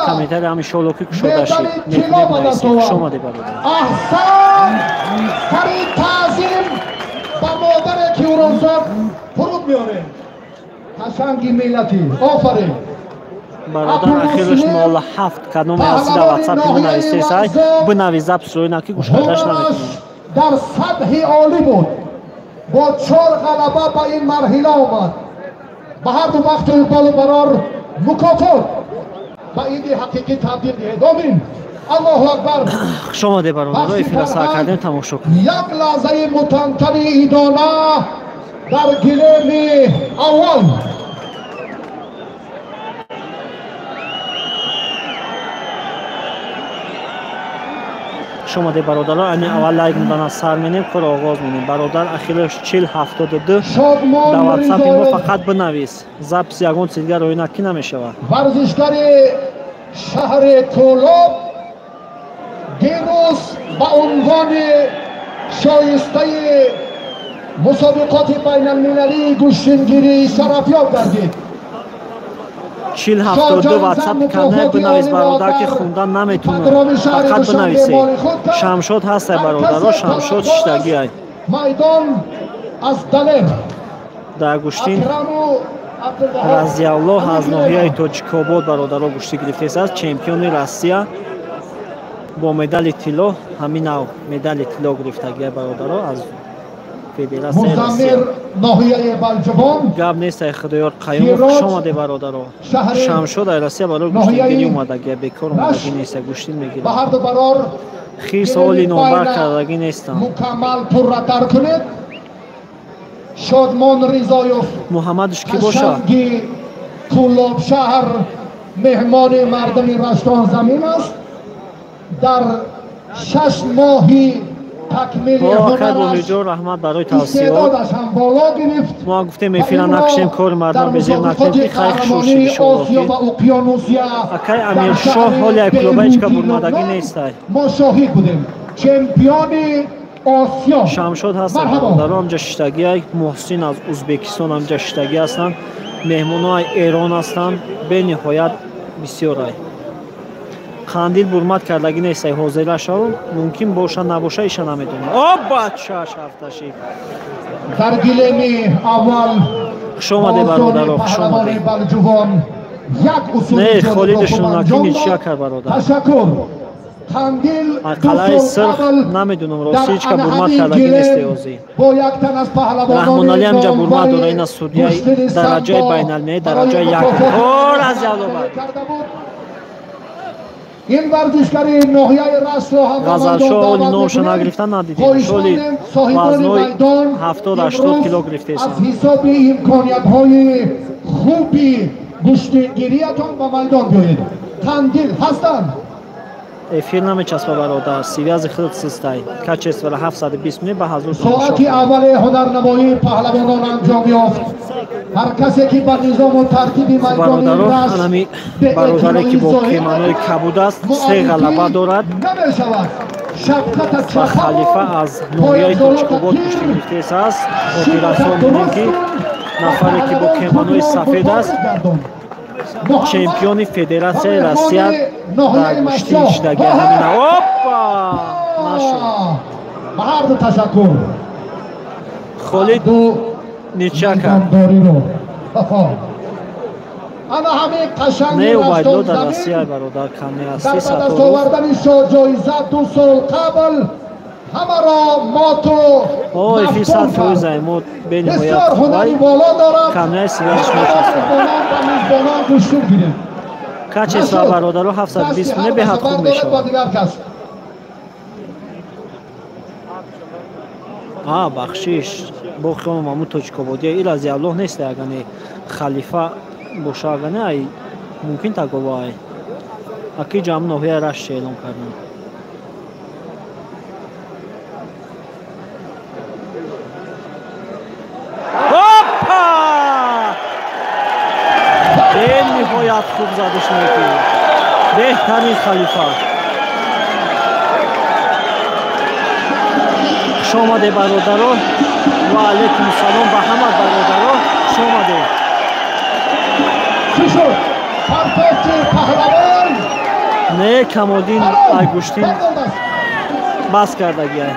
کمیته همی شلوکی کشوده شد نکنه بنویسید خوش آمده برادر احسان سری تعظیم با مادر که او را زد فرود میاره قشنگی ملتی آفرین برادر اخیرش 07 کدوم هستی در واتساپ بنویسید سای بنویز اپسوی نکی گوش کردش نمیکنه در سطح عالی بود با 4 غلبه به این مرحله آمد به هر دو وقت اقبال برار مکافات به این حقیقی تبدیل دهید آمین الله اکبر شما ده برادر روی فیلسا کردیم تماشا کنید یک لحظه متمتنی ایدانه در گلیم اول شما ده برادر این اول لایک میدن سر مینیم کار آغاز مینیم برادر اخیرش 4072 در واتساپ ما فقط بنویس زبس یگون سیدگر روی نکی نمیشه ورزشکار شهر طلاب دیروز با عنوان شایسته مسابقات بین المللی گوشتگیری شرفیاب گردید 4072 واتساپ کنه بنویس برادر که خوندن نمیتونه فقط بنویسید شمشاد هست برادر شمشاد شتگی های میدان از دلر در گوشتین رضی الله از ناحیه تاجیک‌آباد برادر گوشتی گرفته است چمپیون روسیه با مدال طلا همین مدال طلا گرفتگی برادر از فدراسیون روسیه ناحیه بلجبان گپ نیست خدایار قیوم خوش آمده برادر شمشاد روسیه برای گوشتگیری اومدگی بیکار اومدگی نیست گوشتی میگیره به هر دو برار خیر سوالی نامبر کردگی نیستم مکمل پررتر کنید شادمان رضایوف محمدش کی باشه قشنگی طلاب شهر مهمان مردم رشتان زمین است در 6 ماهی تکمیل هنرش رحمت برای توصیات هم بالا گرفت ما گفتیم میفینا نقشیم کار مردم بزیر نکنیم که خیلی شوشی شوشی اکی امیر شاه حال یک کلوبه که برمادگی نیست ما شاهد بودیم چمپیون آسیا شمشاد هستن در همجا ششتگی های محسن از ازبکستان همجا ششتگی هستن مهمون های ایران هستن به نهایت بسیار های خاندیل برمت کردگی نیست حوزه شو ممکن باشه نباشه ایشا نمیدونه بچه شفتشی در گلیم اول شما ده برادر شما ده نه خالیدشون نکنی چیا کرد برادر تشکر خاندیل قلعه سرخ نمیدونم راستی هیچ که برمت کردگی نیست یازی رحمان علی همجا برمت داره این از سودیه درجه بین المللی درجه یک از یادو این ورزشکاری ناحیه رست رو هم غزلشاه اولی نوشو نگرفتن ندیدیم شولی وزنوی 70-80 کیلو گرفته ایسان از حساب امکانیت های خوبی گوشتگیریتان با میدان بیایید خاندیل هستند افیر نمیچسبه برادر سیویاز خود سیستای کچست ولی 720 منی به حضور ساعتی اول هنرنمایی پهلوانان انجام یافت هر کسی که با نظام و ترتیب میدان رست برادری که با کیمانوی کبود است 3 غلبه دارد و خلیفه از نوحیه تاجیک‌آباد کشته گرفته است اپراسیون می‌بینیم که نفری که با کیمانوی سفید است چمپیون فدراسیون روسیه در گوشتی شدگی همین نشد به هر دو تشکر خالد نیچه کرد انا همه قشنگی نه اوبایدلو در روسیه برادر کمی هستی در دست آوردن جایزه 2 سال قبل همه را ماتو فیصد فوز ایمود به نهایت خوبای کمی سیویش میچسته کچه سا برادر رو 720 منه به حد خوب میشه بخشیش با خیام مامود تاجیک‌آبادی ایل از الله نیست اگه خلیفه باشه اگه ای ممکن تا گواه ای اکی جامع نوحیه رشت اعلام کردن به نهایت خوب زدش نیکی بهترین خلیفه شما ده برادرو و علیکم سلام به همه برادرو شما ده چی شد؟ پرپاچه پهلوان نه کمالدین آیگوشتین بس کردگی های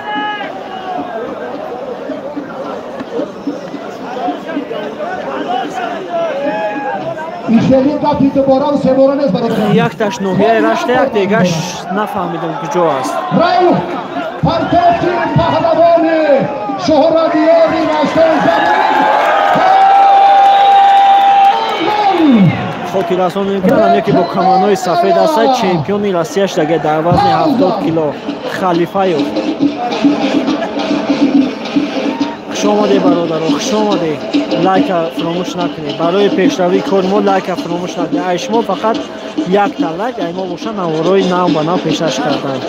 یک تاش نومیه رشته یک دیگرش نفهمیدم کجا است پرتوفتی پهلوان شهرتیاری رشته زمین خاکی رسان میکنم یکی با کمانوی سفید است چمپیون روسیه دیگه در وزن 70 کیلو خلیفه خوش آمده برادر خوش آمده لایک فراموش نکنید برای پیشروی کار ما لایک فراموش نکنید شما فقط یک تا لایک ما باشه نوارای نو به نو پیشش کردن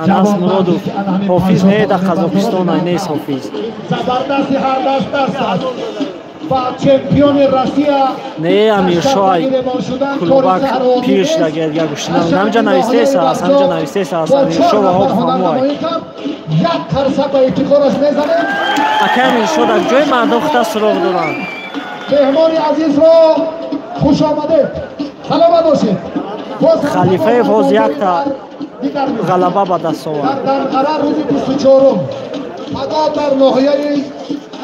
انس مرادوف حافظ نه در قزاقستان نیست حافظ زبردستی هر دست است با چمپیون روسیه نه امیرشاه کلوبک پیرش دیگه گوشتنم همجا نوشته است همجا نوشته است امیرشاه و ها فهموای یک ترسه به اتخارش میزنه اکه امیرشاه در جای مردم خطا سراغ دارن مهمان عزیز را خوش آمده سلامت باشید خلیفه باز یک تا غلبه به دست آورد در قرار روز 24م فقط در ناحیه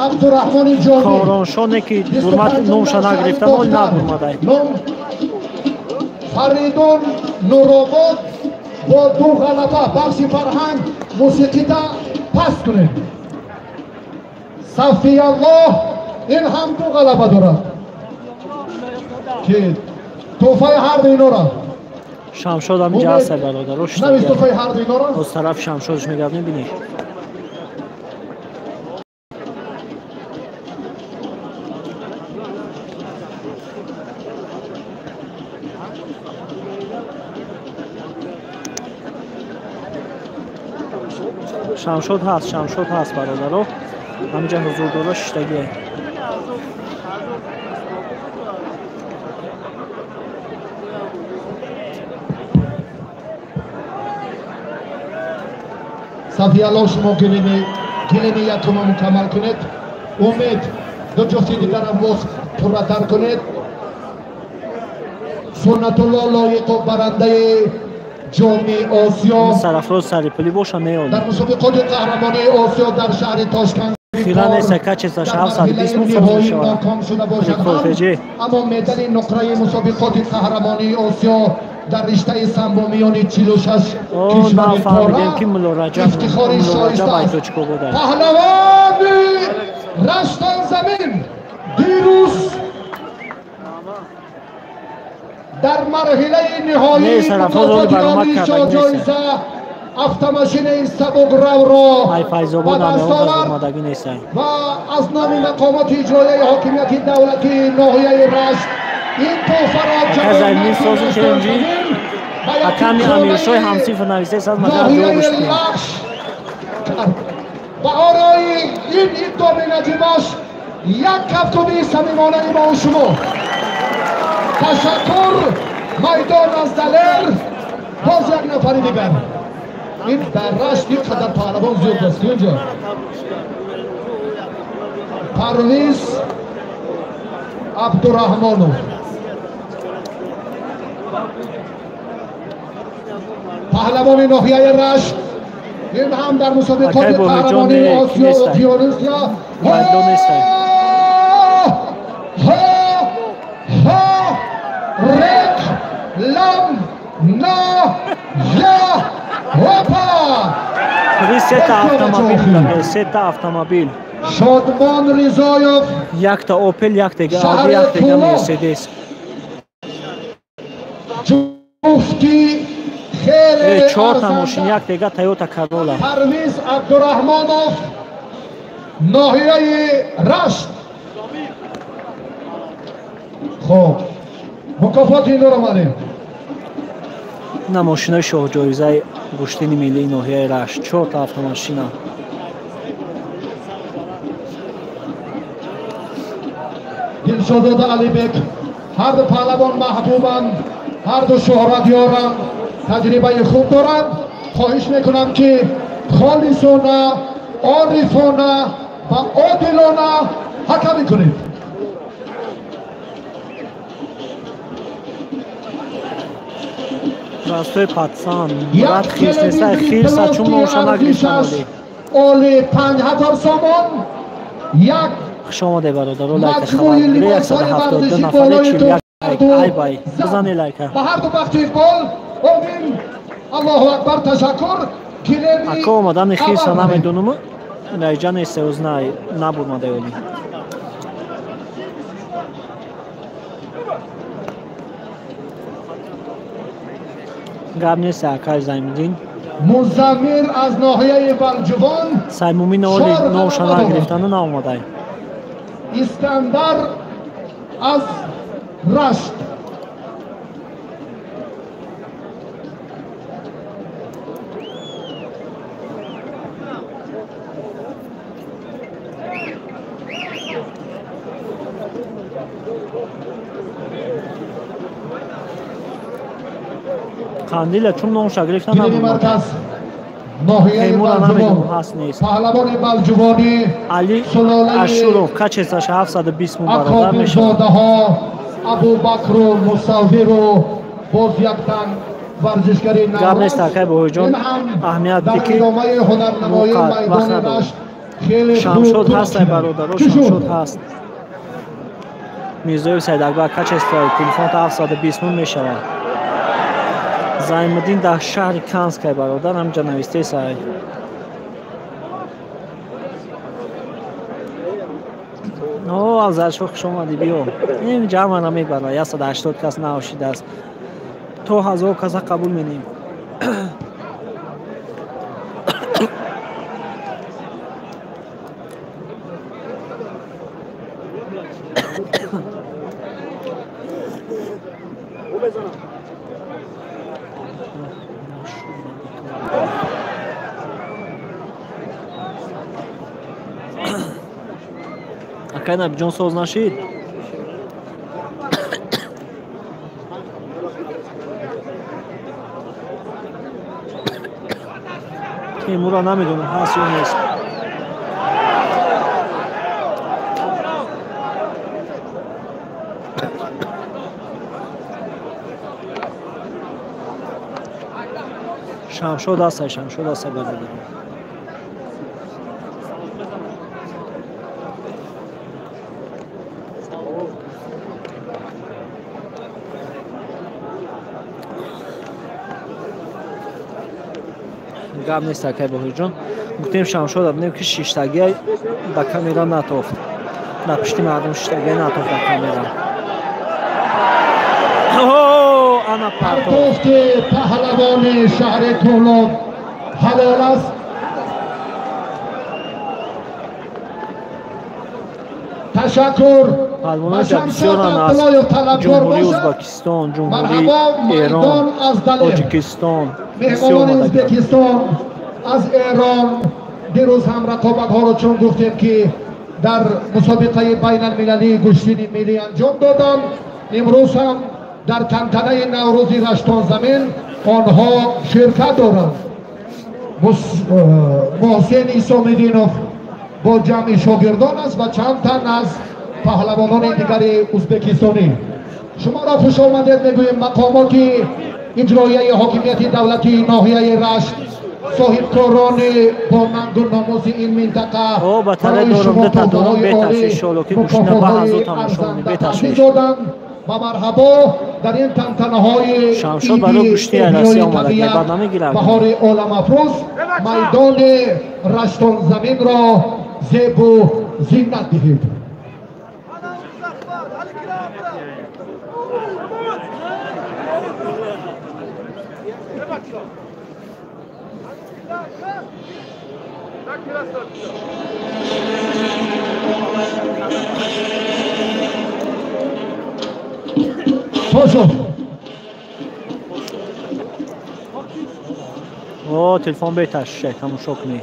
عبدالرحمن جامی کامرانشانه که حرمت نومش نگرفتن ولی نبرمده فریدون نورآباد با 2 غلبه بخش فرهنگ موسیقی تا پس کنید صفی الله این هم 2 غلبه دارد که توفه هر دو اینا را شمشاد هم اینجا هست برادر روش نمیست توفه هر دو اینا را از طرف شمشادش میگرد میبینی شمشاد هست برادر رو همینجا حضور داره ششتگیه صفی الله شما گلیم یکم مکمل کنید امید 2 جفتی دیگر هم وقت پرتر کنید سنت الله لایق و برنده جام آسیا سرافراز سریپلی باشه نیاد در مسابقات قهرمانی آسیا در شهر تاشکند خیلی نیست که چیزش 720 مفروض شود اما مدال نقره مسابقات قهرمانی آسیا در رشته سامبو میان 46 کشور پارا افتخاری شایسته است پهلوان رشته زمین دیروز در مرحله نهایی مکافات عالی جایزه автомашини сабукравро ба даст овард ва аз номи мақомоти иҷроияи ҳокимияти давлати ноҳияи рашт ин тӯҳфаро ноҳияи лахш ба орои ин иқдоми наҷибаш як кафтуми самимонаи мо шумо ташаккур майдон аз далер боз як нафари дигар این در رشت یک قدر پهلوان زیاد است اینجا پرویز عبدالرحمانوف پهلوان ناحیه رشت این هم در مسابقات قهرمانی آسیا و پیونسیا رک لم نا یا هوپا سه تا автомобил شادمان رضایف یک تا اوپل یک دیگه آدی یک دیگه مرسدس جفتی خیلی 4 تا ماشین یک دیگه تویوتا کرولا پرویز عبدالرحمانوف ناحیه رشت خب مکافات این رو آمدیم نه ماشین شاه جایزه گشتین ملی ناحیه رشت 4 تا автомашина دلشادات علیبک هر دو پهلوان محبوبند هر دو شهرت یارند تجربه خوب دارند خواهش میکنم که خالصانه عارفانه و عادلانه حکمی کنید. راستوی پاتسان مراد خیلسنسای خیلسا چون نوشانه گرفتن بودی اولی 5000 سامان یک شما ده برادر لایک خبر گیره 172 نفره 41 ای بای بزنی لایک به هر دو بخش گل امین الله اکبر تشکر اکا اومدن خیلسا نمیدونم رایجان سوزنای نبومده اولی گاب نیست اکای زایمدین مزمیر از ناحیه بلجوان سایمومی نوشانه گرفتن نامده اسکندر از رشت قندیل چون نوشا گرفتن مرکز ناحیه بلجوان پهلوان بلجوانی علی اشورو کچسش 720 مون برادر میشه ابو بکر و مصور و باز یک تن ورزشگری نوروز گاب نیست اکای به جان اهمیت دیگه وقت نداره شمشود هست ای برادر شمشود هست میرزوی سید اکبر کچستای تلفن تا 720 مون میشه زایمدین در شهر کانسک برادر همجا نویسته سای او از اشوق شما دی بیو این جمع نمیبره 180 کس نوشیده است تو 1000 کس قبول منیم اکای نبی جون سوز نشید تیمورا نمیدونم هست یا نیست شمشود هست شمشود هست برده گام نیست که بهی جان گفتیم شمشود دادیم که شیشتگی با کامera نتافت نه پشتی مردم شیشتگی نتافت با کامera اوه انا پرتوفت پهلوان شهر تولون حلال است تشکر پهلوان بسیاران از جمهوری ازبکستان جمهوری ایران تاجیکستان مهمان ازبکستان از ایران دیروز هم رقابت ها رو چون گفتیم که در مسابقه بین المللی گشتین ملی انجام دادن امروز هم در تنتنه نوروزی رشتان زمین آنها شرکت دارند محسن ایسامدینوف با جمع شاگردان است و چند تن از پهلوانان دیگر ازبکستانی شما را خوش آمدید میگویم مقامات اجرایی حاکمیت دولتی ناحیه رشت صاحبکاران با ننگ و ناموس این منطقه او بطره دورم ده دورم بتشویش شلو که گوشنه با هزو تماشانی بتشویش و مرحبا در این تنتنه های شمشد برای گوشتی عرصی آمده که برنامه گیرم بهار عالم افروز میدان رشتان زمین را زیب و زینت دهید او تلفن بهتش همون شک نی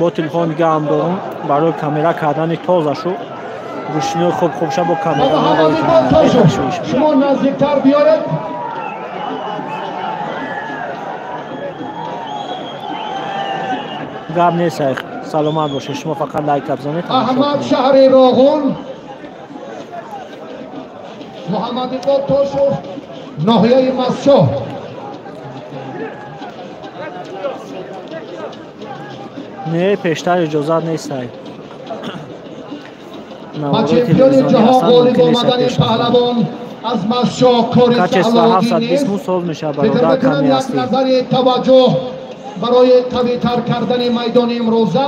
با تلفن دیگه هم دارم برای کامera کردن تازه شو روشنی خوب شد با کامera شما نزدیکتر بیارید گاب نیست سلامت باشید. شما فقط لایک بزنید. احمد شهر راغون محمد اقبال توشو ناحیه مسجد نه پیشتر اجازت نیست. با چمپیون جهان غالب آمدن پهلوان از مسجد کاری سهلاگی نیست. فکر میکنم یک نظر توجه برای قوی‌تر کردن میدان امروزه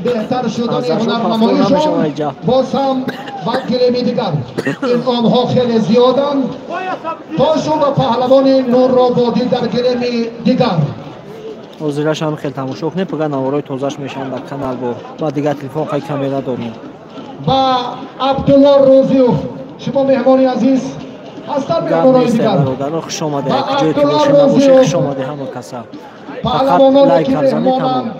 بهتر شدن هنرنماییشون باز هم با گلمی دیگر انعام‌ها خیلی زیادن تاشو و پهلوان نور را بادی در گلمی دیگر حضورش هم خیلی تماشا کنید. پگه نوارای تازهش میشن در کانال با دیگر تلفن خیلی کامیرا داریم. با عبدالله روزیوف شما مهمانی عزیز هستن. مهمانای دیگر خوش آمده. جای تلاشی نباشه. خوش آمده همه کسا. فقط لایک بزنید تمام.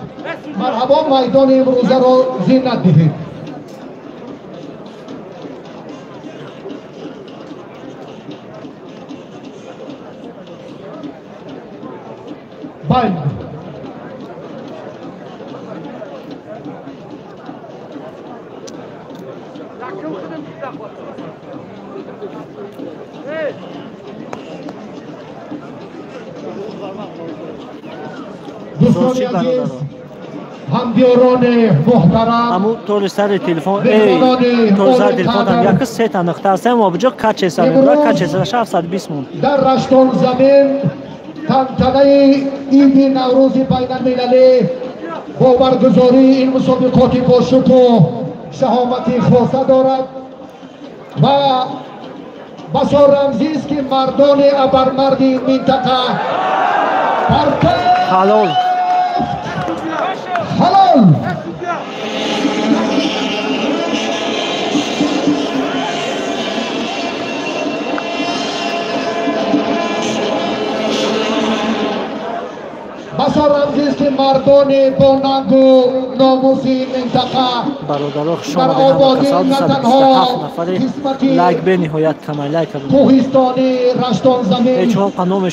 مرحبا میدان امروزه رو زینت دهید. باید دوستان عزیز همدیاران محترم امو طور سر تلفن طور سر تلفن هم یک سه تا نقطه است اما بجا کچ است کچ است 720 مون در رشتون زمین تنتنه عید نوروز بین‌المللی با برگزاری این مسابقات با شکوه شهامتی خاصه دارد و بسیار رمزی است که مردان ابرمردی منطقه حلال حلال بسیار رمزی است که مردان با ننگ و ناموس منطقه در آبادی نه تنها لایک به نهایت کمال لایک کوهستانی رشتون زمین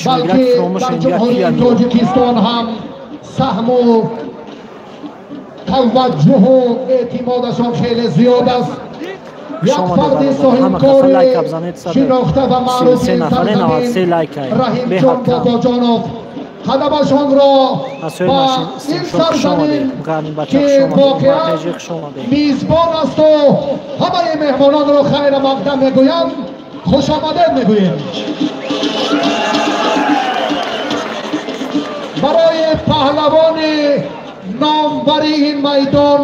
بلکه در جمهوری تاجیکستان هم سهم و توجه و اعتمادشان خیلی زیاد است. یک فرد صاحبکار شناخته و معروف این سرزمین رحیم جان باباجانوف قدمشان را با این سرزمین که واقعا میزبان است و همه مهمانان را خیر مقدم میگویم خوش آمدید میگویم. برای پهلوان نامور این میدان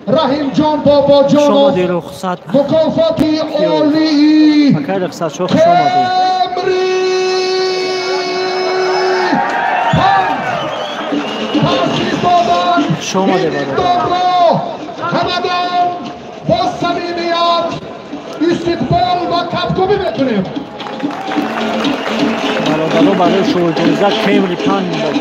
رحیم جان باباجانوف مکافات عالی شما ده همدان با صمیمیت استقبال و تبدیل میکنیم. برای شما جایزه کیمری پان میداد.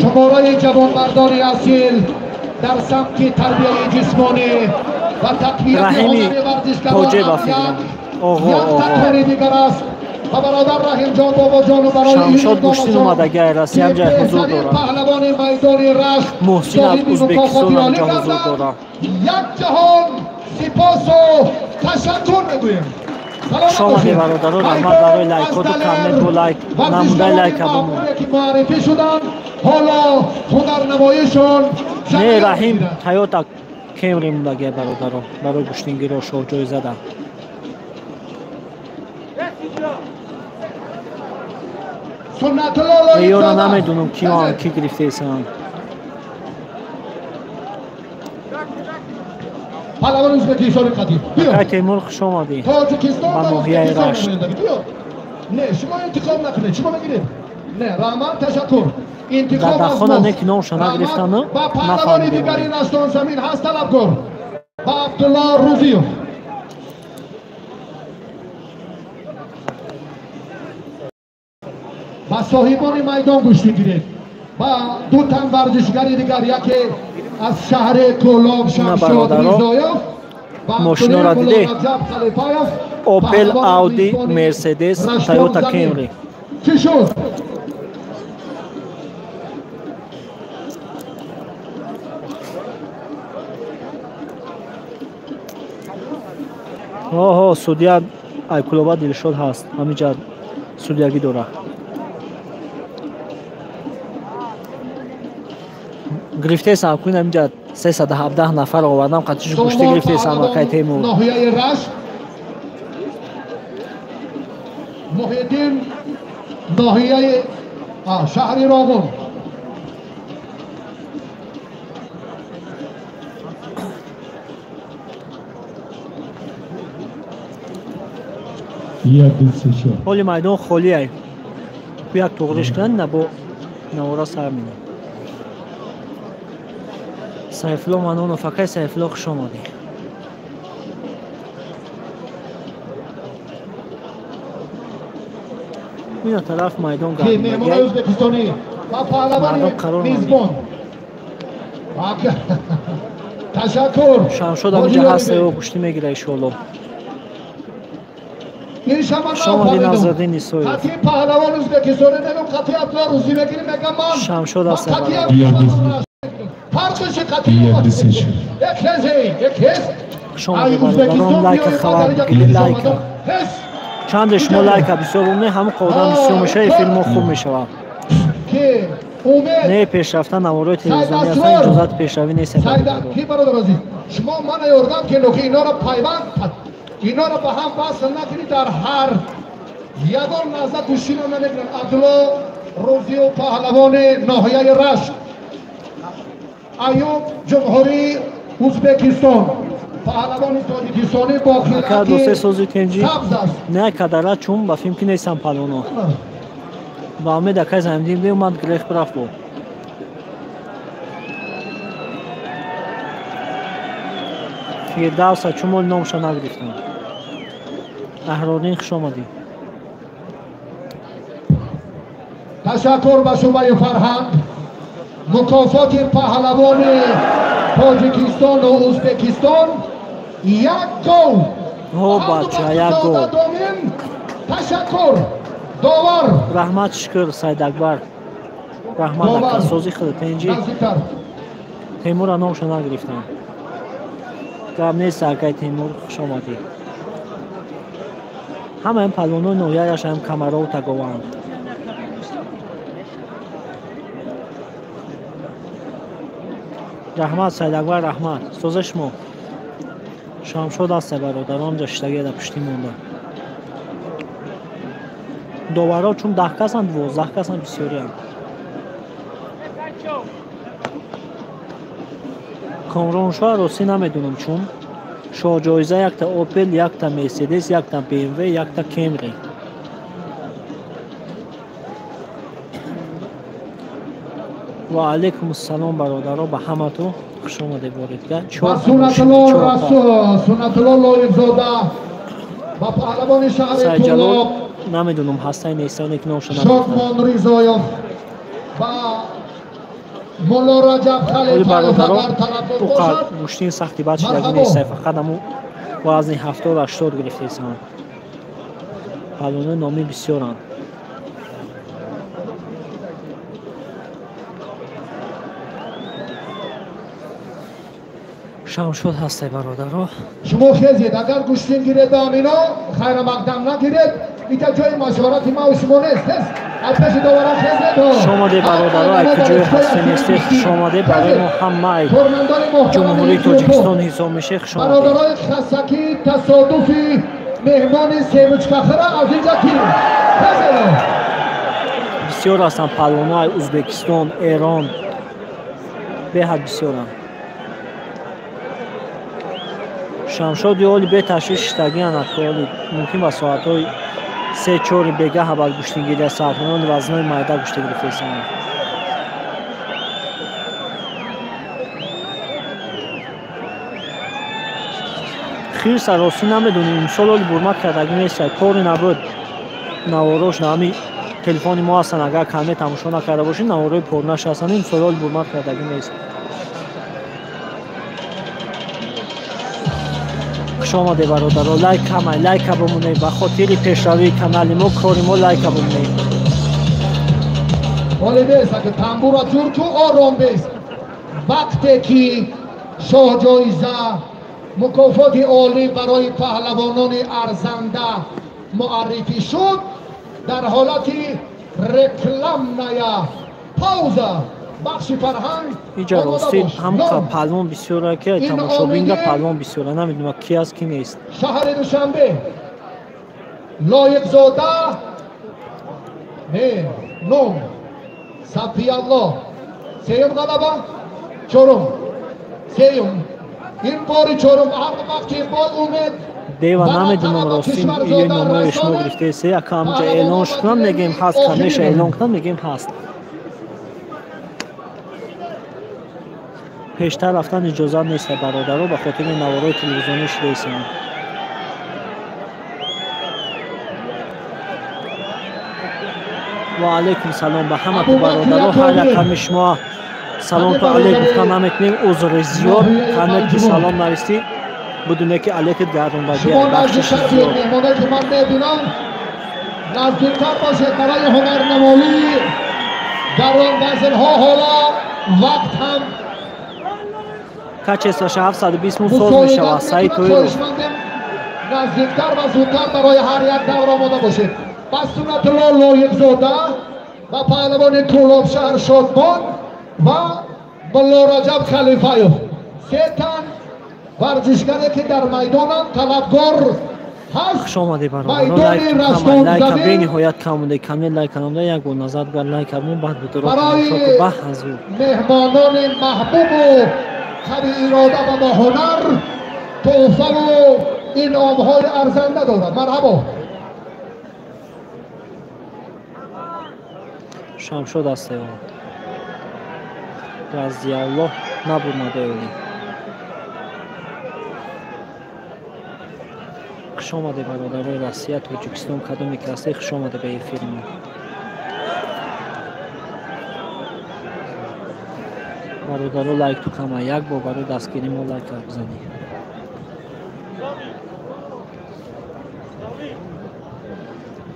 شماره جوانمردان اصیل در سمت تربیت جسمانی و تقویت هنر ورزشکاران یک تکاری دیگر است و برادر رحیم جان باباجان و برای شمشاد بوشتین اومده گیر است همجا حضور دارم. پهلوان میدان رشت محسن از ازبکستان همجا حضور دارم. یک جهان سپاس و تشکر میگویم. شما دی برادران رحمت برای لایکات و کامنت و لایک نموده لایک بمون. معرفی شدن حالا هنرنماییشون نه رحیم تویوتا کیمری مونده گیر برادران برای گوشتینگیری و شو جایزه ده. ایونا نمیدونم کی گرفته ایسان. پهلوان ازبکستان قدیم بیا تیمور خوش آمدی تاجیکستان با ناحیه رشت. نه شما انتقام نکنید شما بگیرید. نه رحمت تشکر انتقام در خانه نه که نامشان نگرفتن با پهلوان دیگری رشتون زمین هست طلبکار با عبدالله روزیوف با صاحبان میدان گوش میگیرید با دو تن ورزشگری دیگر یکی از شهر کولاب شمشاد ریزایف ماشینا را دیده اوپل آودی مرسدس تویوتا کیمری چی شد؟ اوه سودیا ایکولوبا دلشاد هست همینجا سودیاگی داره گرفته سامکوین همینجا 317 نفر آوردم قطعش گوشته گرفته سامکای تیمور ناحیه رشت محیدین ناحیه شهری راغون حالی میدان خالی ای یک توغلش کردن نبا نوارا سر میده سیفلا منان و فقط سیفلا خوش آمدی این طرف میدان گرد مگه مردم قرار میزبان تشکر شمشاد همینجا هسته و پشتی میگیره ایشالله شما دی نظردی نیستوی قطعی پهلوان ازبکستان دلم قطعی اطلاع روزی بگیریم میگم من شمشاد هسته پرچش قطعی یک هز شما دی برادران لایک خبر بگیرید لایک چند شما لایک بسیار بومنه همه قودان بسیار میشه این فیلم خوب میشه نه پیش رفتن نوارای تلویزیونی اصلا اجازت پیشروی نیست شما من یاردم که نوکی اینا را پیوند اینا را به هم وصل نکنید در هر یگان نزد گوشی را نمیگیرن عبدالله روزی و پهلوان ناحیه رشت ایوب جمهوری ازبکستان پهلوان تاجیکستانی با دوسته سوزی کنجی سبز است نه کدره چون با فیلم که نیستم پلونو با همه دکه زمین دیم من گریخ برف بود فیردوس چون نامش نگرفتم احرارین خوش آمدی تشکر به شما فرهنگ مکافات پهلوان تاجیکستان و ازبکستان یک گل هو بچه یک گل تشکر داور رحمت شکر سید اکبر رحمت اکبر سوزی خود پنجی تیمور نامش نگرفتم کام نیست اگه تیمور خوش آمدی همه این پلوانو نویایش هم کمرا و تگوان رحمت سید اکبر رحمت سوزش مو شام شد است برادران جشتگی در پشتی مونده دوباره چون 10 کس هم 12 کس هم بسیاری هم کامران شاه روسی نمیدونم چون شاه جایزه یک تا اوپل یک تا مرسدس یک تا بی ام و یک تا کیمری و علیکم السلام برادرها به همه تو خوش آمده باریدگاه سنت الله رسول سنت الله لایق زاده با پهلوان شهر طلاب نمیدونم هسته نیستان یک نوشن شادمان ریزایف و مولا رجب خلیفه اگر طرف باشد مشتین سختی بچه شدگی نیسته فقط همون وزن 70-80 گرفته ایسان پلونه نامی بسیارن شمشد هسته برادر شما خیزید اگر گوشتین گیرید آمینا خیر مقدم نگیرید ایتا جای مشورت ما و شما نیست ارتش دوباره خیزید شما دی برادر که جای هسته نیست شما دی برای ما همه جمهوری تاجیکستان حساب میشه شما برادرای خسکی تصادفی مهمان سیموچ کخره از اینجا کی خیزید بسیار هستن پلوانای ازبکستان ایران به حد بسیارن شمشاد یالی به تشویش شتگی انکالی ممکن با ساعتهای 3-4 بگه هبال گوشتنگیری از ساعتمان وزنهای مایده گوشته گرفته ایسان خیر سراسی نمیدونیم امسال حالی برمت کردگی نیست کاری نبود نواراش نامی تلفانی ما هستن اگر کمی تماشا نکرده باشین نوارای پرنش هستن امسال حالی برمت کردگی نیست شما دی برادر لایک همه لایک بمونه به خاطر پیشروی کانال ما کاری ما لایک بمونه ولی بیست که تنبورا جور تو آرام بیست وقتی که شاه جایزه مکافات عالی برای پهلوانان ارزنده معرفی شد. در حالت رکلام نیا پاوزا بخش فرهنگ اینجا راستی هم پهلوان بسیاره که تماشابین را پهلوان بسیاره نمیدونم کی است کی نیست. شهر دوشنبه لایق زاده نوم صفی الله سیم غلبه چورم سیم این باری چورم هر وقت این بار اومد دیو نمیدونم راستین این نمای شما گرفته سه یکم جا اعلانش کنم میگیم هست کنش اعلان کنم میگیم هست. پیشتر رفتن اجازه نیست برادرها به خاطر نوارای تلویزیونیش رسیدن. و علیکم سلام به همه برادرها هر یکم شما سلام تو علیکم گفتم نمیتونیم عذر زیاد کنید که سلام نرسید بدونه که علیکت گردون بگیر بخشش زیاد مهمانه که من میبینم نزدیکتر باشه برای هنرنمایی در آن غزل‌ها حالا وقت هم کچ استاشه 720 مون سوز میشه و سعی توی رو نزدیکتر و زودتر برای هر یک دور آماده باشید. با سنت الله لایق زاده و پهلوان طولاب شهر شادمان و ملا رجب خلیفه سه تن ورزشگری که در میدانم طلبگار هست. خوش آمده برادران لایک به نهایت کامونده کامل لایک کنم یک گل نظر بر لایک کنم بعد بود رو برای مهمانان محبوب و قوی اراده و با هنر تحفه و انعام‌های ارزنده دارد. مرحبا. شمشاد است رضی الله نبود مدیونی. خوش آمده برادرای روسیه تاجیکستان کدومی که هستی خوش آمده به این فیلم. برادرها لایک تو کمه یک با برای دستگیری ما لایک بزنی.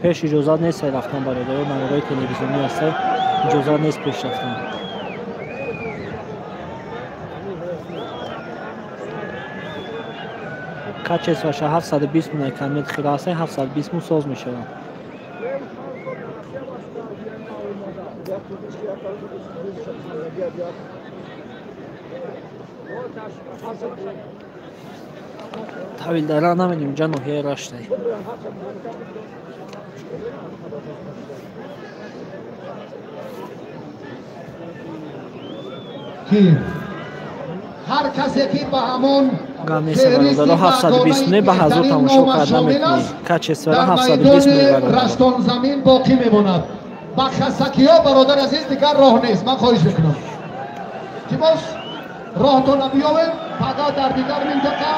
پیش اجازت نیست رفتن برادرها نوارای تلویزیونی هست اجازت نیست پیش رفتن. کچ اسفاشه 720 مونه کمیت خلاصه 720 مون ساز میشه. طویل داره نمیدیم اینجا نوحیه راشته هر کسی که با همون گامیسه برادرها 720 نه به حضور تماشا کرد نمیتونی کچ اسفاشه 720 مونه برادرها رشتان زمین باقی میموند. با خستکی ها برادر عزیز دیگر راه نیست. من خواهش میکنم که باز راه تو نبیاوه فقط در دیگر منطقه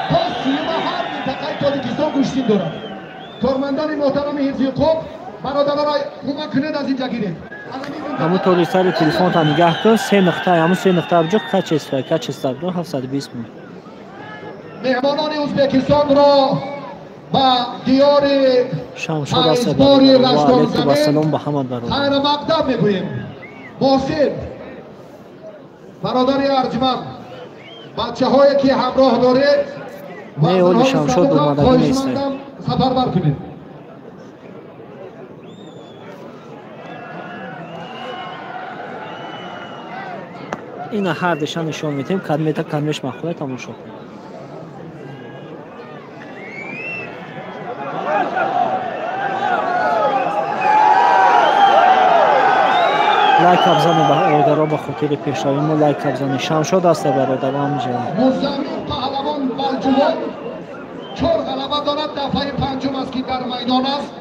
تا سینما هر منطقه تاجیکستان گوشتین دارد. کارمندان محترم حفظی حقوق برادران را کمک کنید از اینجا گیرید. همونطوری سر تلفن تا نگاه کن سه نقطه همون سه نقطه بجا کچ اسفاشه 720 مونه. مهمانان ازبکستان را با دیار شمشاد است برادرها و سلام به همه برادرها خیر مقدم میگوییم. محسن برادر ارجمند بچه هایی که همراه دارید نه اولی شمشاد اومدگی نیسته سفر بر کنید. این هر دشان نشان میتیم کدمه تا کدمش مخواه تماشا کنید. لایک ابزنی به برادرها به خاطر پیشروی ما لایک ابزنی شمشاد است برادرها همینجا. مزمین پهلوان بالجوان چور غلبه دارد. دفعه پنجم است که در میدان است.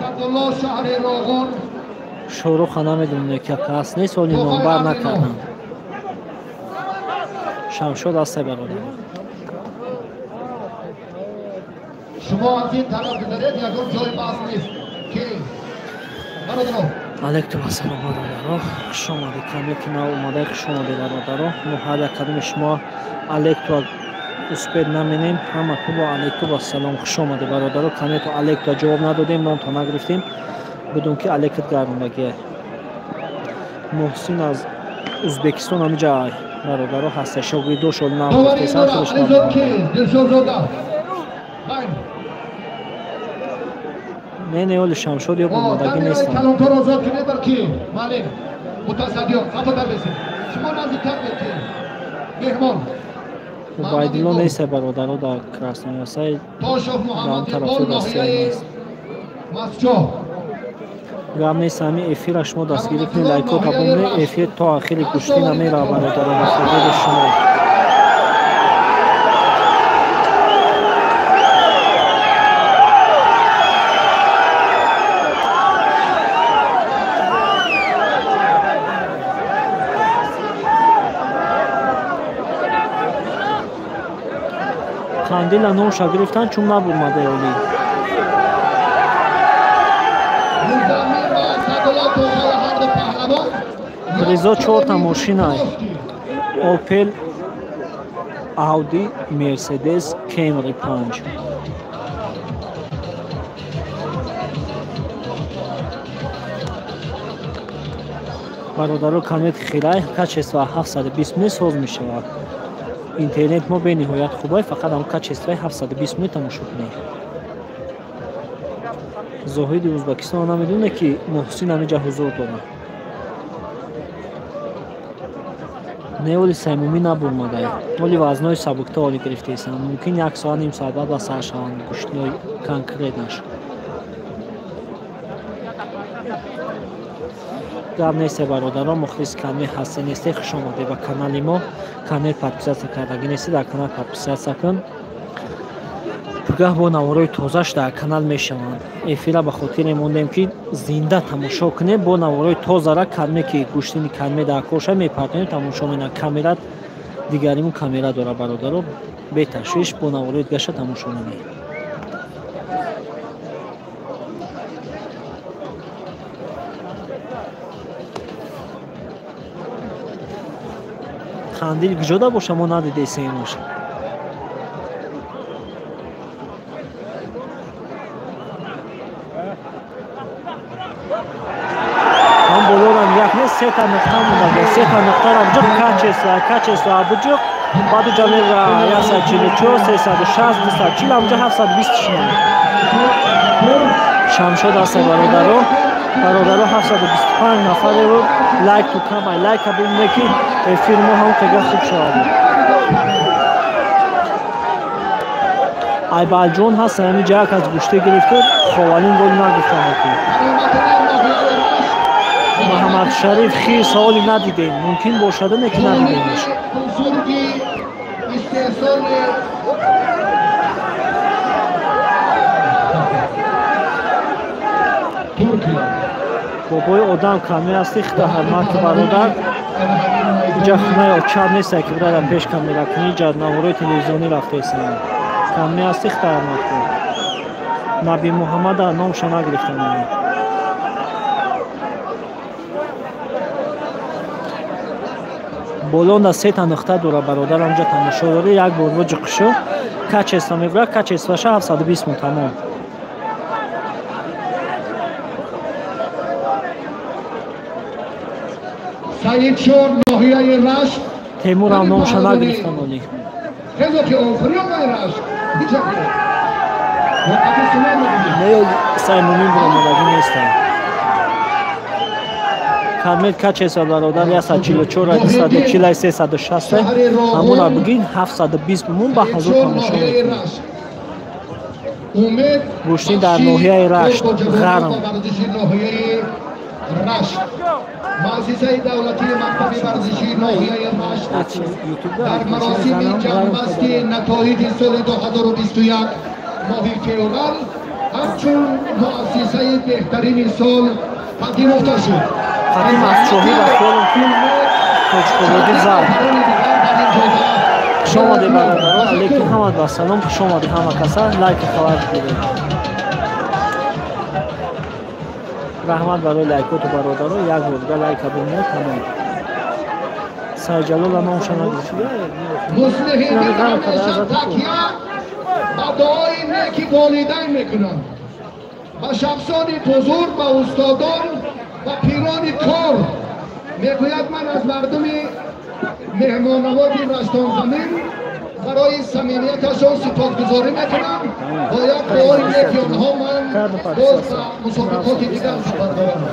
اسدالله شهر راغون شروع خانه میدونه که کس نیست ولی نمبر نکردن. شمشاد است برادرها. شما از این طرف دارید یکون جای باز نیست که علیکم السلام برادرها خوش آمده کمی که ما اومده خوش آمده برادرها ما هر یک کدوم شما علیکم اسپید نمینیم همه تو با علیکم و سلام خوش آمده برادرها کمی تو علیکم جواب ندادیم نام تا نگرفتیم بدون که علیکت گردون بگیه. محسن از ازبکستان همینجا برادرها هست شاگرداشون داوری نبود نورا علیزاده دلشاد زاده خیر نه نه ولی شمشاد یا بودمدگی دمیرای نیستم کلانتر آزاد کنه برکی معلم متصدیان خفه در بسید شما نزدیکتر بکن مهمان بایدیلو نیست برادرها در کراسنویاسای تاشاف دام محمد طرفی اقبال راستی ناحیه نیست مسجد گام نیست همین افیر شما دستگیری کنی لایکو تا بومه افیر تا آخری گوشتی نمیره برادرها مستقل شما خاندیل نوشا گرفتن چون نبورمده اولی رضا 4 تا ماشین های اوپل اودی مرسدس کیمری 5 برادرها کامیت خیلی کچست و 720 میلی سوز می شود اینترنت ما به نهایت خوبه فقط هم کچست و 720 میلی تماشا کنید زاهد ازبکستان نمیدونه که محسن همینجا حضور داره نه ولی سیمومی نبورمده ولی وزنهای سبکتا حالی گرفته ایستن ممکن 1 ساعت نیم ساعت بعد و سرشوند گوشتنهای کنکریت نشد گرم نیست برادران مخلص کانال هستی نیستی خوش آمده به کانال ما کانال پادپیساسیا کردگی نیستی در کانال پادپیساسیا کن گاه با نوارای تازهش در کانال میشوند افیره به خاطر موندیم که زنده تماشا کنیم با نوارای تازه را کلمه که گوشتین کلمه در کوشه میپرتونیم تماشا مینا کامیرا دیگریمون کامیرا داره برادران به تشویش با نوارای دیگه تماشا میکنیم خاندیل گجودا باشه ما ندیده سیموش هم بولورم یک نه 3 تا نقطه مونده 3 تا نقطه را بجو کچس و بجو بعد جامعه را یا 144 360 240 همجا 720 شما شمشاد است برادرها 725 نفر رو لایک تو کامای لایک ببینید که فیلم هم خیلی خوب شد ایبال جون هست همین جا از گوشته گرفته خوالین گل نگفتن که محمد شریف خیلی سوالی ندیدیم ممکن باشده نه که ندیدیمش بابای آدم کمی هستی خدا حرمت برادر اینجا خونه چار نیست که برای پیش کامیرا کنی اینجا نوارای تلویزیونی رفته ایستن کمی هستی خدا حرمت کن نبی محمد نامش نگرفتن بولون در 3 تا نقطه دوره برادر همجا تماشا داره یک بار وجه قشو کچ است میگره کچ است وشه 720 من تمام سعید شور ناحیه رشت تیمور هم نامش نگرفتن ولی خیلی که آفریان رشت بیچه نه سیمونین برامدگی نیستن کامل کچ است برادر 144 240 360 همون را بگین 720 بمون با حضور تماشا میکنیم گوشتین در ناحیه رشت غرم مؤسسه دولتی مکتب ورزشی ناحیه رشت در مراسم جمع‌بندی نتایج سال 2021 ماه فوریه همچون مؤسسه بهترین سال پذیرفته شد. قدیم از چوهی و فیلم توچکوبودی زد شما دی برادران علیکم حمد و سلام شما دی همه کسا لایک خبر دیدید رحمت برای لایکات و برادران یک بودگاه لایک بینید تمام سای جلال هم همشان نگیشید مسلحین همیشه تکیه و دعای نیکی والدین میکنن و شخصان بزرگ و استادان و پیران کار میگوید من از مردم مهمانوادی رشتان زمین برای صمیمیتشان سپاسگزاری میکنم. باید با این لگیون‌ها من باز مسابقات دیگر برگردم.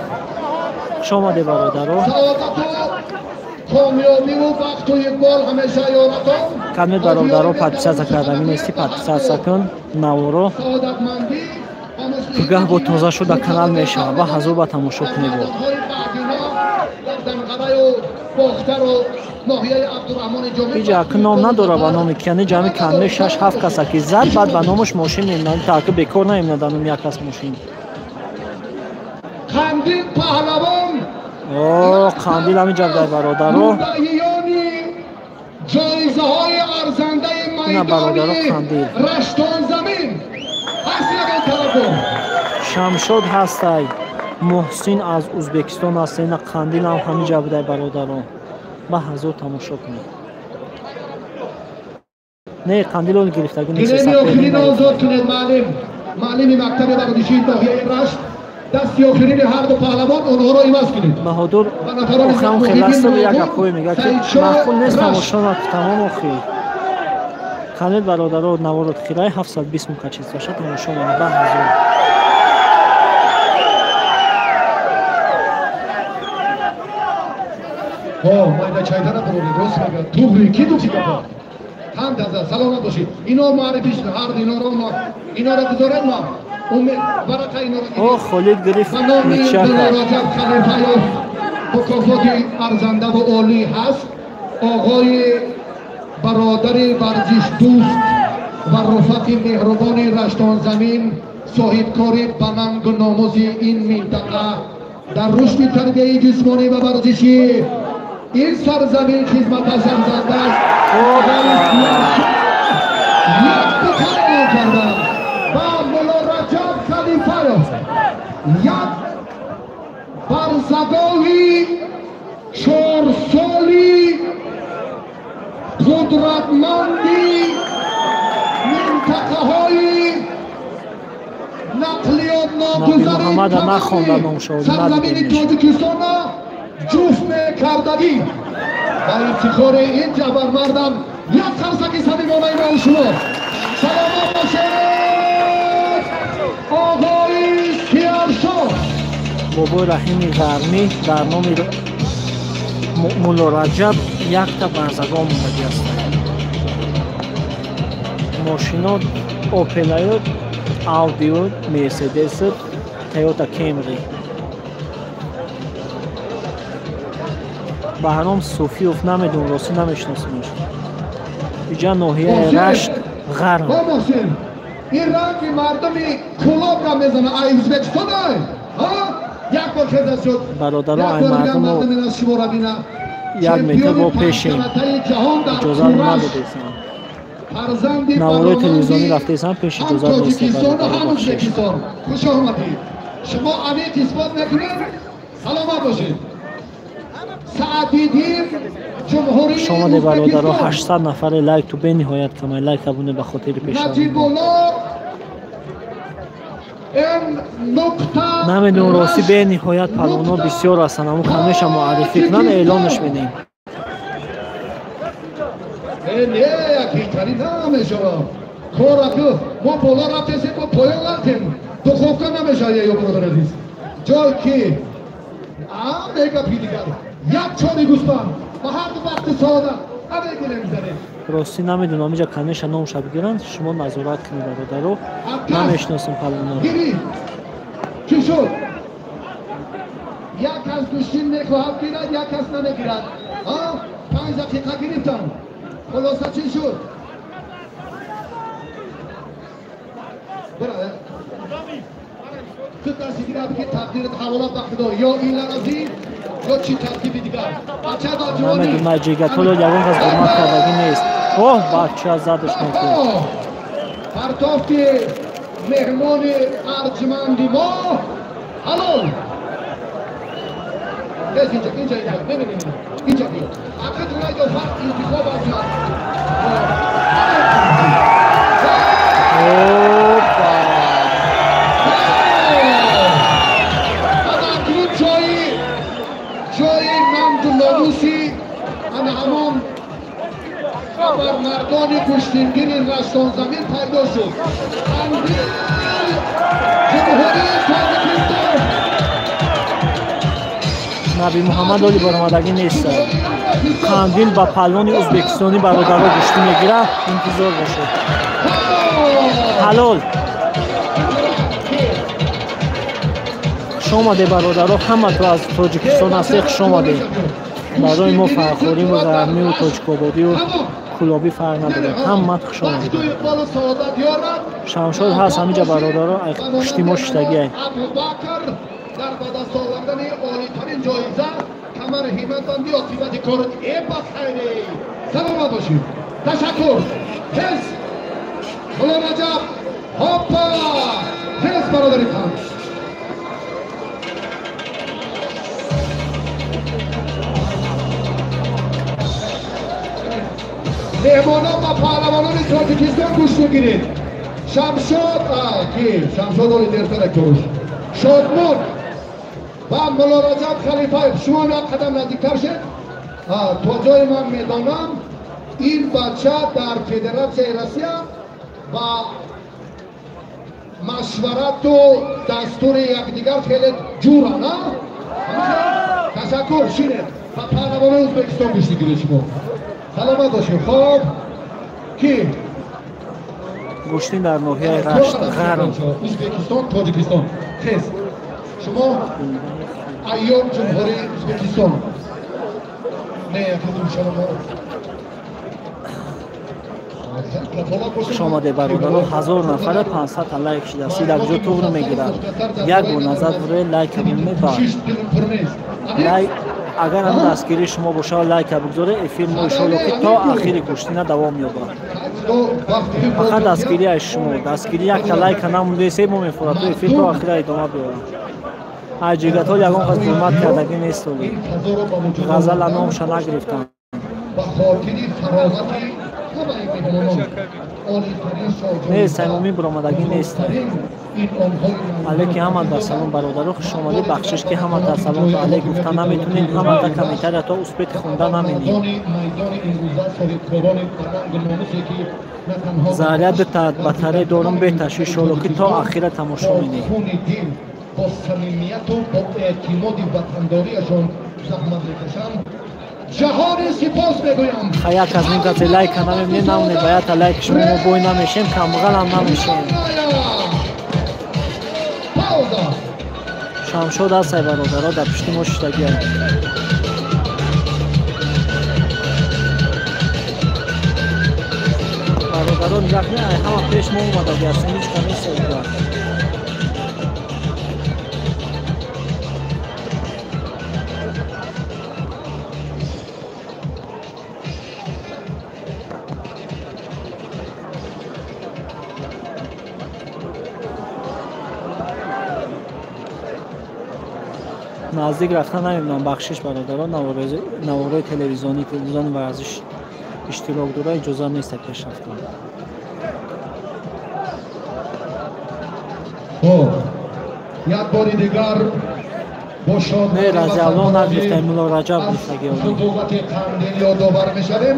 شما دی برادران سعادت و کامیابی و بخت و اقبال همیشه یارتان. камед бародаро подписаться кардами нести подписаться кун наворо سعادتمندی гӯҳ бо тоза шуда канал мешава ва ҳазур ба тамошо кунед. иҷа ак ном надора ба номи кияни ҷами каме 6-7 каса ки зад баъд ба номаш мошин меминад таъқиб бекор намеминадану як кас мошин. قندیل پهلوان о қандил ҳами ҷавдай бародаро مدعیانی جایزه های ارزنده اینا برادران میدانی قندیل. رشتان زمین هست یکان طرفون шамшод ҳастай муҳсин аз ӯзбекистон аст. ина қандил ҳам ҳами ҷавдай бародаро ба ҳазур тамошо кунед. не қандилони гирифтагӣ گرمی آخرین آزاد کنید معلم مکتب ورزشی ناحیه رشت دستی آخرین هر دو پهلوان اونها را عوض کنید. баҳодур охирам хеласта як гапҳое мегӯяд ки маъқул нест тамошо накунед тамом охир. камед бародаро наворот хираи 720 мун качиз баша тамошо монед ба ҳазур. майда чайдана бурoni рост мегӯяд туғри ки ду чигапа ҳам таза саломат бошед. ино маърифиш ҳар иноро гузоред ма барақа иноро о холид гирифт мичака раҷаб халифаёв мукофоти арзанда ва олӣ ҳаст. оғои бародари варзишдӯст ва руфати меҳрубони раштонзамин соҳибкори банангу номузи ин минтақа дар рушди тарбияи ҷисмонӣ ва варзишӣ این سرزمین خدمت سرزنده است. یک بکنه کردن و مولا رجب خلیفایوف یک برزگاهی 4 سالی قدرتمندی منطقه های نقلیات ناگزیری سرزمین تاجیکستان جفت کردگی و افتخار این جبرمردم یک خرسکی صمیمانه با شما. سلامت باشید آقای سیارشاه. بابای رحیمی غرمی در نام مولا رجب یک تا برزگاه اومده است. ماشینات اوپلایوت، آودیوت، مرسدس، تویوتا کیمری. بهرام صوفیوف نمیدون راستی نمیشناسمش. اینجا ناحیه رشت غرب. این رنگی مردمی کلاب را میزنه ازبکستان های یک بار کده شد برادران این مردم رو یک میتر با پیشین اجازه نبودیسن نوارای تلویزیونی رفتیسن پیش اجازه نیستن. خوش آمدید. شما عمیق اثبات نکنید. سلامت باشید. شما دی برادرها 800 نفر لایک تو به نهایت کمای لایک ابونه به خاطر پیشنهاد نمیدونم راستی به نهایت پلوانا بسیار هستن اما همیشه معرفی کنن اعلانش بدیم. نه یکی کاری نمیشه کارا ما بالا رفتیم با پایان رفتیم تو خوب کن نمیشه یا برادر عزیز جای کی میگه پیدیگر یک چاری گوستان و هر دو وقت ساده همه گله میزنه. راستی نمیدونم اینجا کمیش نامش بگیرن شما نظارت کنید برادرو نمیشناسم پلوانا گیری چی شد؟ یک از دوشین میخواهد گیرد یک از نمیگیرد 5 دقیقه گرفتم خلاصه چی شد؟ برادر تو دستی گیره بگید تقدیرت حوالات وقت دار یا این لرزی یا چی ترتیبی دیگر بچه دا جوانی نمیدونم جیگتولو جوان از برمت کردگی نیست. اوه بچه از زدش نکید پرتافت مهمان ارجمندی ما حلال اینجا ببینید اینجا بید اقید روی دو فرق انتخاب از جا جای نمد ناموسی همون بر مردان کشتیگیر رشتان زمین پیدا شد. قندیل جمهوری تاجیکستان. نبی محمد علی برآمدگی نیست. قندیل با پهلوان ازبکستانی برادرها گشتی میگیره. انتظار باشه. حلال. خوش آمده برادرها، همه تو از تاجیکستان هستی. خوش آمده. برای ما فخوری و زرمی و تاجیک‌آبادی و کلابی فرق نداره. همه خوش آمده. شمشاد هست همینجا برادرها. کشتی ما شتگی هست. در بدست آوردن عالی‌ترین جایزه کمر همتبندی عاقبت کار بس خیلی سلامت باشید. تشکر. حس مولا رجب هاپا حس برادری خان. مهمانان و پهلوانان تاجیکستان گوش بگیرید. شمشاد شمشاد علی درتر کروش شادمان و مولا رجب خلیفه شما یک قدم نزدیکتر شد. تا جای من میدانم این بچه در فدراسیون روسیه و مشورت و دستور یکدیگر خیلی جوره نه؟ تشکر شیره و پهلوان ازبکستان گوش بگیرید. شما سلامت باشید. خب کی؟ گشتی در ناحیه رشت غرب ازبکستان تاجیکستان. خیز شما ایام جمهوری ازبکستان نه کدوم شما خوش آمده برادران. 1000 نفر 500 لایک شده. سیدک جو تو رو میگیره. یک بار نظر برای لایک میبرد. لایک اگر هم دستگیری شما باشه لایک بگذاره افیر ما ایشالله که تا آخر گشتی دوام یابد. فقط دستگیری از شما دستگیری یک لایک نمونده سه ما میفورد تو افیر تا آخر ادامه بیارم. حجیگت ها یکان قد ظلمت کردگی نیست ولی غزل نامش نگرفتن. نیست سیمومی برآمدگی نیست. علیکی همه در سلام برادرها خوش آمده. بخشش که همه در سلام تا علیک گفتن نمیتونین. همه در کمیتر تا اسپیت خونده نمینین. زهریت به تره دارم بهتشی شالوکی تا آخر تماشا مینی. با صمیمیت و با اعتماد وطنداریشان زحمت میکشند. جهان سپاس میگویم. یک از این کسی لایک نمیبینید نمونه باید لایک شما ما بوی نمیشیم کمغل هم نمیشیم. شمشاد هست برادرها در پشت ما شتگی هست. برادران یکی همه پیش ما اومده بیستیم هیچ کمی سیده. نزدیک رفتن نمیدونم. بخشش برادران نوارای تلویزیونی که بودن ورزش اشتراک داره اجازه نیست پیش رفتن. یک بار دیگر با شادمانی نه رضی الله نگرفته مولا رجب گرفته خطوبت قندیل یادآور میشویم.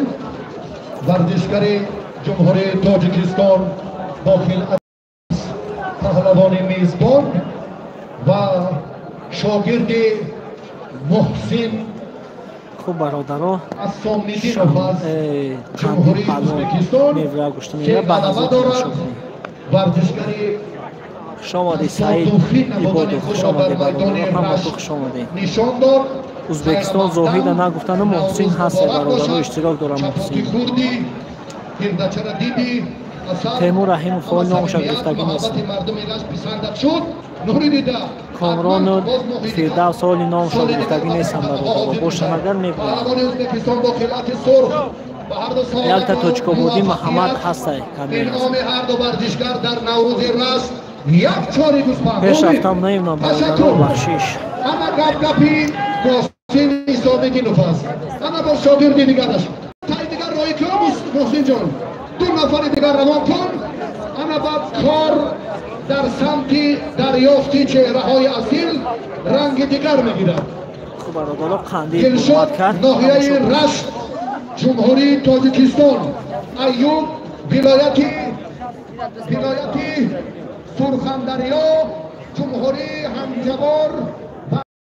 ورزشگر جمهوری تاجیکستان با خلعت پهلوان میزبان و شاگرد محسن خوب برادرها اسامیدین از جمهوری ازبکستان که علاوه دارد ورزشگری خوش آمده سعید عبادو. خوش آمده برادرها همه تو خوش آمده. نشان داد ازبکستان زاهد نگفتن محسن هست برادرها اشتراک دارم محسن. تیمور رحیم فعال نامش گرفتگی نیست. کامران و فردوس سالی نامش گرفتگی نیست هم برادرها باشن اگر میبود. یک تا تاجیک‌آبادی محمد هست کامل پیش رفتم نمیدونم برادرها بخشش. انا گپی محسن اسلامی نفاس انا با شاگردی دیگرش تای دیگر روی کلاس محسن جان دو نفر دیگر روان کن. انا بعد کار در سمت دریافت چهره‌های اصیل رنگ دیگر میگیرد. خوب برادرها قندیل اومد کرد. ناحیه رشت جمهوری تاجیکستان ایوب ولایتی سرخندریا جمهوری همجوار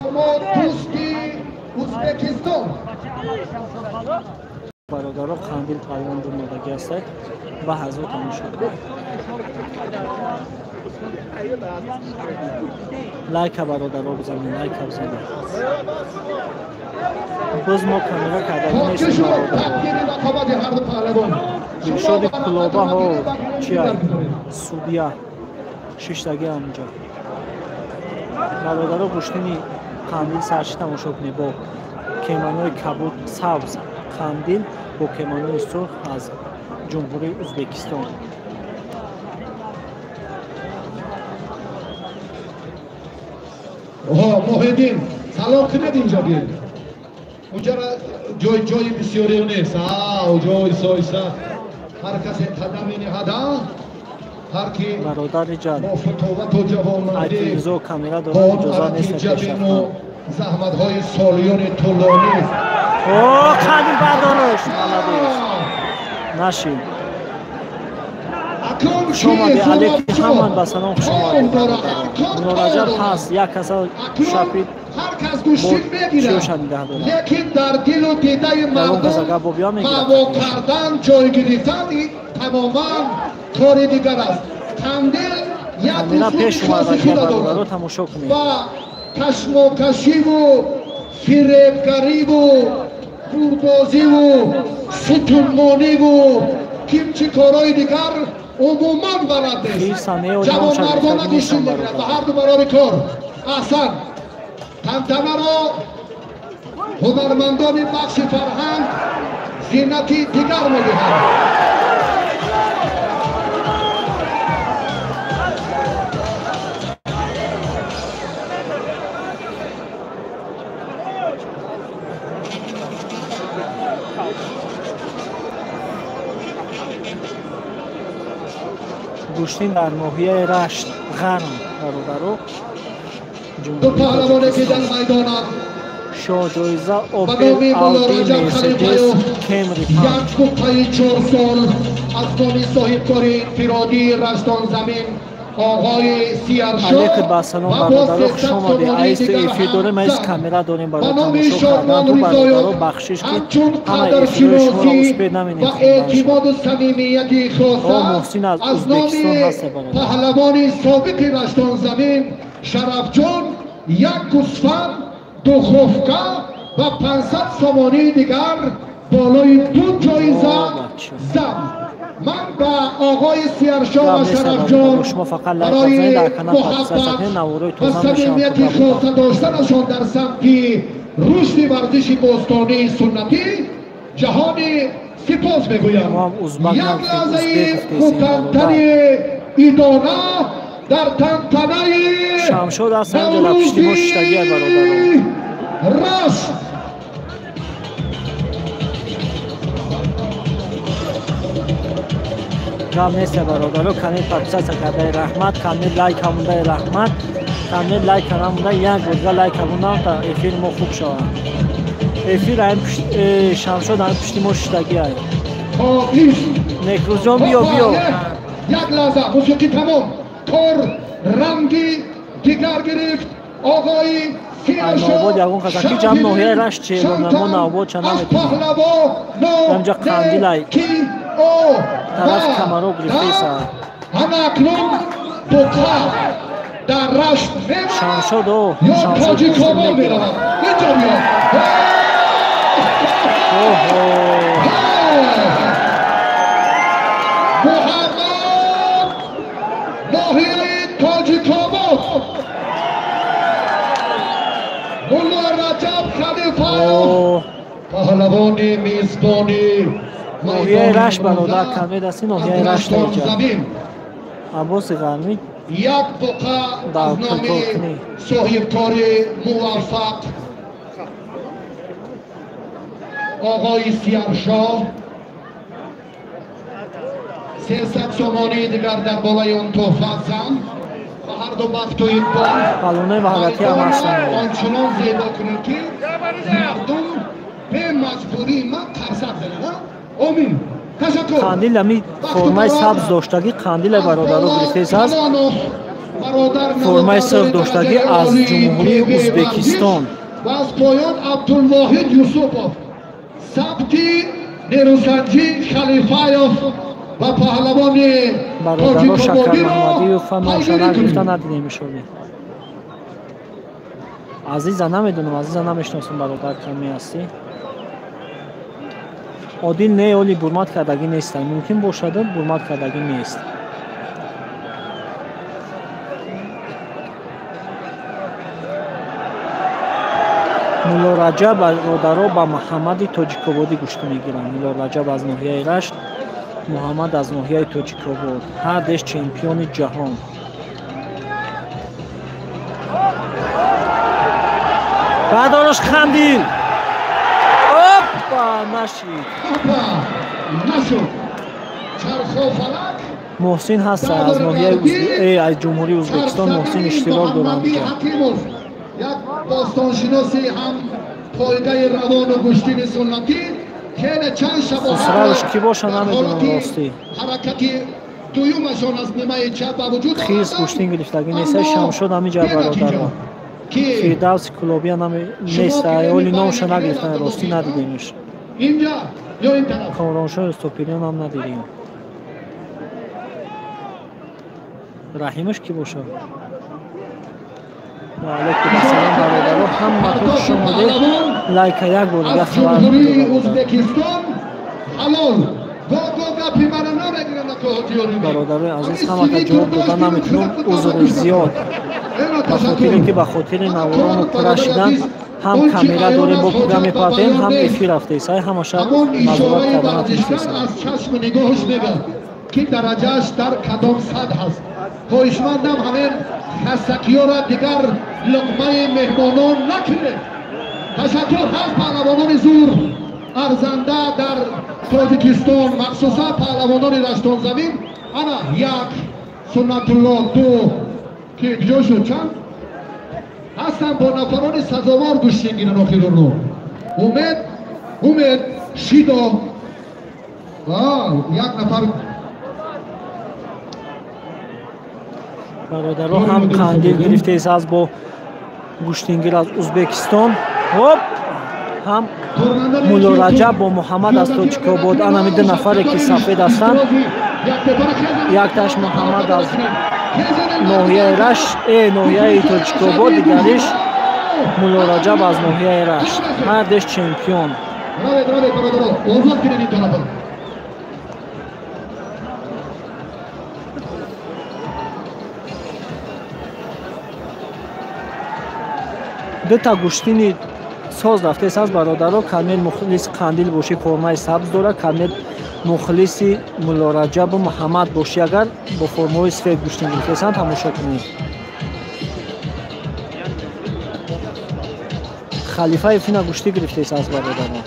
و دوستی ازبکستان برادرها قندیل پایان durmadagi هستند و حضور تماشا لایک برادرها بزنید لایک بزنید باز ما کاملا کردیم نیستیم شد کلوبه ها چی های سودیا ششتگی همونجا برادرها گوشتینی قندیل سرچی تماشا کنید با کیمانوی کبود سبز قندیل با کیمانوی سرخ از جمهوری ازبکستان محیدین سلام کنید اینجا بید اونجا جای بسیاری نیست جای سایسته هر کسی قدم این هدا هر کی برادر جان با فتوت و جوانمردی ایتیزو کامیرا دارم اجازه نیست جبین و زحمت های سالیان طولانی قندیل بردارش نشین شما دی علیکی همان به سلام شما دی منارجت هست یک کسا شپید چیوشن میده دارم لیکن در دل و دیده مردم هوا کردن جای گرفتن تماما کار دیگر است قندیل یک اصول خاصی خود دارد و کشم و کشی و فریبگری و دوربازی و ستونمانی و کیمچی کارهای دیگر عموما بلد نیست جوان مردانه گوشی میگیرد و هر دو برای کار احسن تنتنه را هنرمندان بخش فرهنگ زینتی دیگر میدهند گوشتین در ناحیه رشت غرم برادرو دو پهلوانی که در میدانند شاه جایزه اوپل آودی مرسدس کمری یک کوپه 4 سال از نام صاحبکاری انفرادی رشتان زمین آقای سیرشاه علیک بسلام برادرو خوش آمدید ایست ایفی داریم ایست کامیرا داریم برای تماشا کردن تو برادرو بخشش که همه ایفی رو شما را اسپید نمینید و اعتماد و صمیمیتی خاصه محسن از ازبکستان هست برادر پهلوان سابق رشتان زمین شرفجان یک گوسفند 2 خفکه و 500 سامانی دیگر بالای 2 جایزه زد من به آقای سیرشاه و شرفجان برای محبت و صمیمیتی خاطر داشتنشان در سمت رشد ورزش باستانی سنتی جهانی سپاس میگویم یک لحظه مهمترین ایدانه در تنتنه شمشاد از سنجل پشتی مشتگی برادران راست کم نیست برادرو کانال پاکستان سکرده رحمت کانال لایک همونده رحمت کانال لایک همونده یک گوجه لایک همونده تا افیر ما خوب شود افیر هم شمشاد هم پشتی مشتگی های نکروز جان بیا یک لحظه موسیقی تمام کار رنگی دیگر گرفت آقای نوباد یکون قزاکی جمع نوحیه رشت چه ما نوباد چند نمیتونیم همجا قندیل های طرف کمرو گرفته سا همکنون دوتا در رشت شمشاد و تاجی کامل میرود اینجا بیاد محمد ناحیه تاجی کامل ملا رجب خلیفه پهلوان میزبانی ناحیه رشت برادر کمی دستی ناحیه رشت اینجا عباس غرمی یک بقعه از نام صاحبکار موفق آقای سیرشاه 300 سامانی دیگر در بالای اون تحفه زن و هر دو بخت و ایقبال پلونه و حالتی هم هستن آنچنان زیبا کنید که مردم به مجبوری من ترسک زدم. امین تشکر. قندیل همی فرمای سبز داشتگی قندیل برادرو گرفته است. فرمای سرخ داشتگی از جمهوری ازبکستان و از پایان عبدالواحد یوسفوف ثبتی نیروسنجی خلیفایوف و پهلوان برادرو شکر محمدی و فناشانه گرفتن ندیده میشود. عزیزا نمیدونم، عزیزا نمیشناسم برادر کمی هستی. عادل نه ولی برمت کردگی نیست. ممکن باشد برمت کردگی نیست. مولا رجب برادرو با محمد تاجیک‌آبادی گوشت میگیرند. مولا رجب از ناحیه رشت، محمد از ناحیه تاجیک‌آباد. هر دش چمپیون جهان. بعدش قندیل. اوپا نشید. محسن هست از ناحیه از جمهوری ازبکستان. محسن اشتراک دارند. یک باستانشناسی هم پایگاه روان و گوشتین سنتی که چند خسروش کی باشه نمیدونم راستی. حرکتی دویومشان از نیمه چپ با وجود خیز گوشتین گرفتگی نیست. شمشاد همینجا برادر فیردوس کلابی هم نیست. اولی نامش نگرفتن راستی ندیدیمش. اینجا یا این طرف کامرانشاه استوپیلیون هم ندیدیم. رحیمش کی باشه؟ علیکم السلام برادرو. همتون شماده لایک یک بود یا خبر ازبکستان حلال برادرای عزیز همتون جواب دادن نمیتونم. عذر زیاد به خاطری که به خاطر نواران و پرشیدن هم کامیرا داریم با پروگرام میپردیم هم افیر رفته ایست. همه شب مذارت کردن اتیست از چشم نگاهش نگاه که درجهش در کدام صد هست. خواهشمندم همین خستکی ها را دیگر لقمه مهمانان نکنه. تشکر از پهلوانان زور ارزنده در تاجیکستان، مخصوصا پهلوانان رشتان زمین. انا یک سنت الله، دو که جا شد چند هستن با نفران سزاوار گوشتین گیرن آخیران رو. امید شیدا یک نفر برادرها هم قندیل گرفته ایست از با گوشتینگیر از ازبکستان. هم مولا رجب با محمد از تاجیک‌آباد. انا میده نفری که سفید هستند. یک تاش محمد از ناحیه رشت ناحیه تاجیک‌آباد، دیگریش مولا رجب از ناحیه رشت. هر دش چمپیون. دو تا گوشتین ساز رفته است از برادرها. کامل مخلص قندیل باشی فرمای سبز داره. کامل مخلص مولا رجب و محمد باشی اگر با فرمای سفید گوشتین گرفته است. تماشا کنید. خلیفه فینا گوشتی گرفته است از برادرها.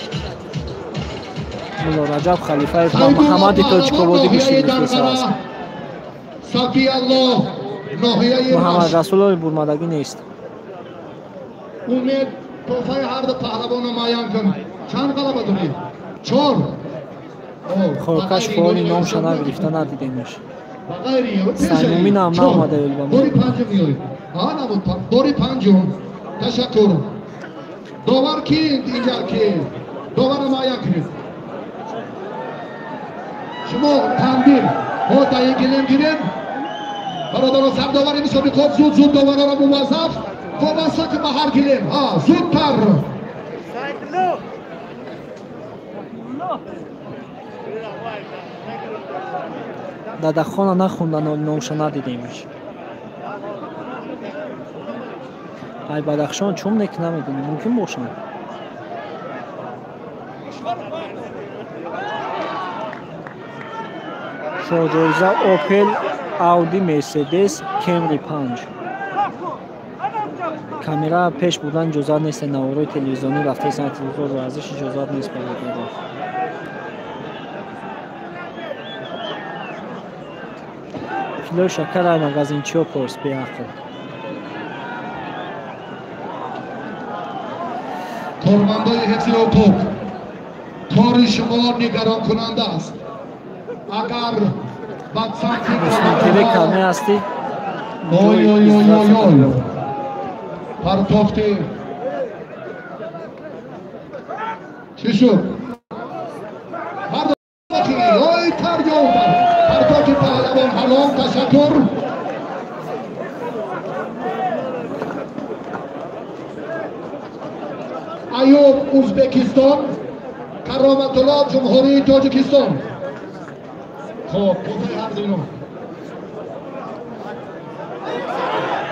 مولا رجب خلیفه با محمد تاجیک‌آبادی گوشتی گرفته است. صفی الله ناحیه محمد رسول الله برمدگی نیست. امید توفای هر دو پهلوان معین کن. چند غلبه دارید؟ 4. خورکش فعالی نامش نگرفته ندیدیمش. سیمومین هم نامده البته. باری پنجم میارید. نبود باری پنجم. تشکر. داور کی اینجا کی؟ داور معین کنید. شما قندیل ما تا یک گلیم گیریم. برادران سر داوری میشه خود زود داورا را موظف وابسته که به هر گلیم زودتر. دادخانه نخوندن نامش ندیدیمش. ای بدخشان چون نک نمیدونی ممکن باشن. شاجایزه اوپل، اودی، مرسدس، کمری 5. کامera پیش بودن جزات نیست. نوارای تلویزیونی رفته است. تلویزیون رو ازش جزات نیست. کیلو شکر های مغازین چی پرس بیاخر. کارمندای حفظ حقوق کار شما نگران کننده است. اگر تیوی کمی هستی پرتافته چی شد؟ ای تریان پرتافت پهلوان حلام تشکر. ایوب ازبکستان، کرامت الله جمهوری تاجیکستان. خب کوتاه هر دینو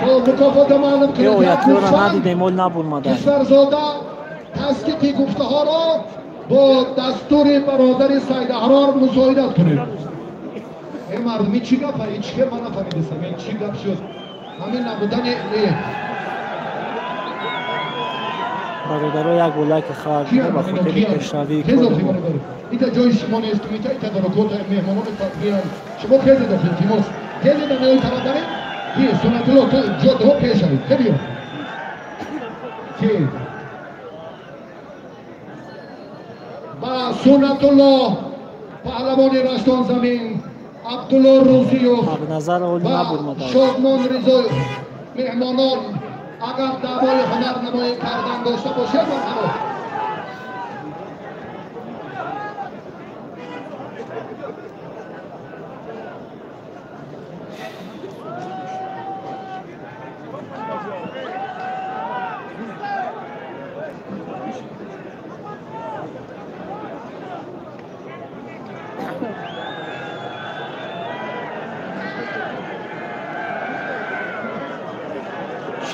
خب مکافات معلوم کنید کشورزاده تسکیت گفته ها را با دستور برادر سید احرار مزایدت کنید. این مردمی چی گفت؟ هیچ که من نفهمیدستم این چی گفت شد؟ همین نبودن برادرها یک گلک خواهد به خاطر پیشروی اینجا جای شما نیست که میتونید تدارکات مهمانان بیان. شما پیزه داخل تیموس پیزه در نوی طرف دارید که سنت الله تو جا دو پیش شدید خیلی هم که با سنت الله پهلوان رشتان زمین عبدالله روزیوف و شادمان رضای مهمانان اگر دعوای هنرنمایی کردن داشته باشه مرحبا.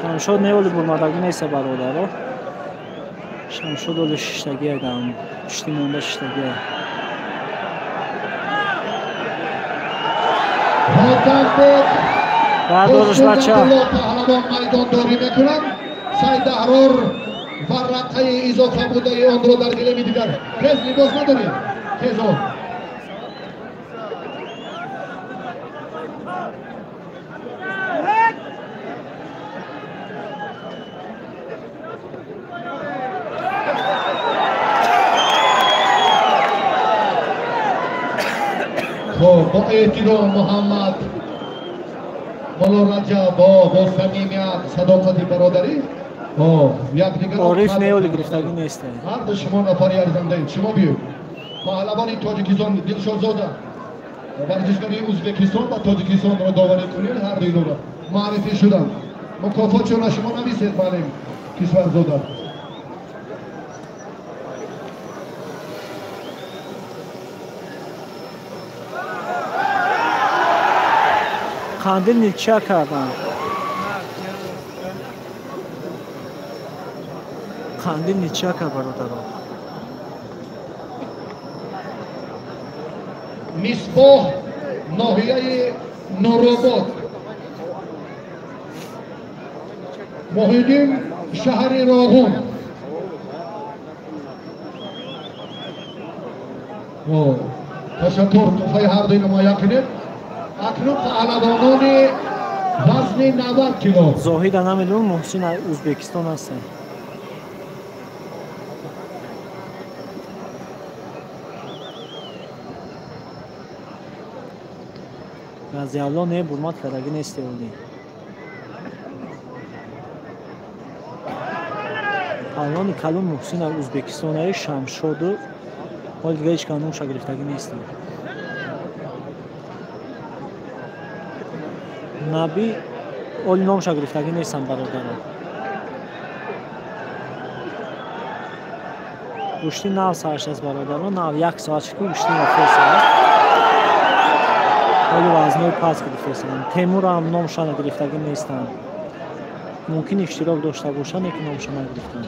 شمشاد نیولی برمادگی نیسته برادر ها. شمشاد اولی ششتگی دارم پشتی مونده ششتگی بردارش بچه پهلوان میدان داری میکنم. سید احرار ورقه اضافه بوده آن رو در گلمی دیگر تیز لباس نداریم تیز آن با احترام محمد مولا رجب با صمیمیت صداقت برادری یک دیگر عارف نیولی گرفتگی نیست. هر دو شما نفری ارزنده اید. شما بیاید پهلوان تاجیکستان دلشاد زاده ورزشکاری ازبکستان و تاجیکستان را داوری کنید. هر دو را معرفی شدن مکافات شما نویسید. معلم کشور زاده قندیل نیچه کردن. قندیل نیچه کرد برادران. مصباح ناحیه نورآباد محیدین شهر راغون تشکر. توفای هر دوی نمایه کنید. اکنون پهلوانان وزن 90 کیلو زاهد نمیدون محسن ازبکستان هستن. رضی الله نه برمات کردگی نیستی اولی پهلوان کلون محسن ازبکستان های شمشاد و حال دیگه هیچ کانون شا گرفتگی نیستی. نبی اولی نام شا گرفتگی نیستن برادران. گوشتی 9 ساعت از برادران 9 1 ساعت که گوشتی نفس است. ولی وزنه پس گرفته است. تیمور هم نام شا گرفتگی نیستن. ممکن اشتراک داشته باشن که نام شا نگرفتن.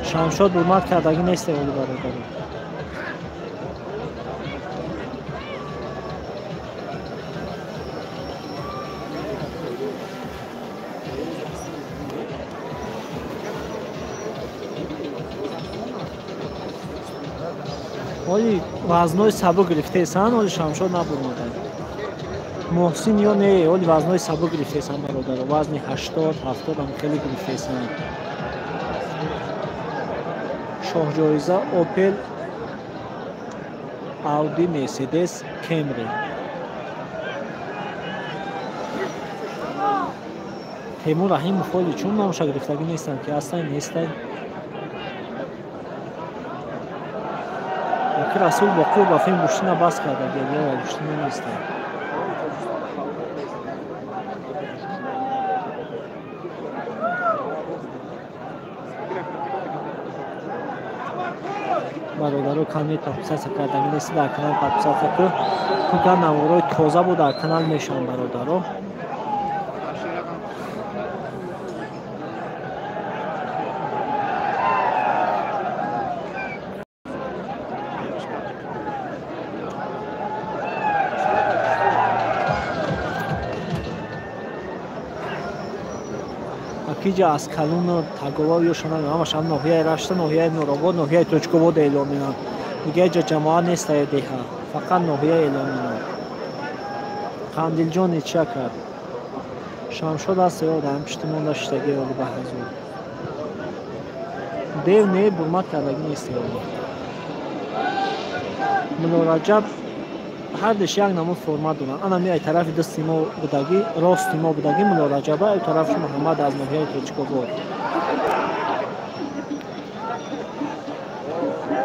شمشاد برمت کردگی نیسته ولی برادران. ولی وزنای سبک گرفته ایستن ولی شمشاد نبرماده. محسن یا نه ولی وزنای سبک گرفته‌اند برادر وزن 80 70 هم خیلی گرفته‌اند شاه جایزه اوپل اودی مرسدس کمری تیمور رحیم مفالی چون نامش گرفتگی نیستن که اصلا نیستن یکی رسول باقی و بافیم گوشتی نباز کرده گریه و گوشتی نیستن برادر کانال پاپساس کردن نیست در کانال پاپساس که کوکا نوارای تازه بود در کانال میشن برادر کیجا از کلون و تگوها یا شنان همش هم نوحیه رشته نوحیه نوراباد نوحیه توچکوباد اعلام می‌کنند دیگه جا جماعت نیست دیگه فقط نوحیه اعلام می‌کنند قندیل جان چه کرد شمشاد است یا در پشتیمان داشتگی رو به حضور دیو نه برمت کردگی نیست ملا رجب هر دش یک نمود فرمت دونن انا میای طرف دست ما بودگی راست ما بودگی ملا رجبه و طرف محمد از نوحیه توچکوباد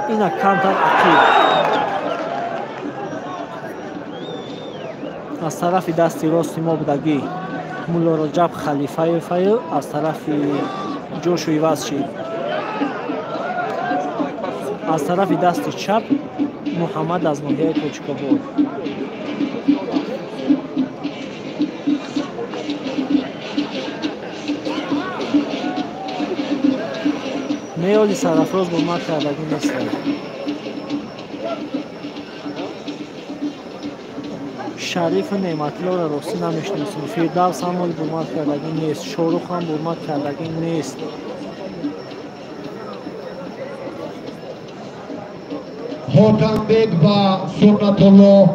اینا کانتر اکید از طرف دستی راست ما بودگی ملا رجب خلیفه فایل از طرف جوشوی واسچی از طرف دست چپ محمد از نوحیه توچکوباد میالی سرافراز برمت کردگی نیست شریف نعمت‌الله را راستی نمیشناسیم فردوس هم برمت کردگی نیست شاروخ هم برمت کردگی نیست حاتم‌بک و سنت الله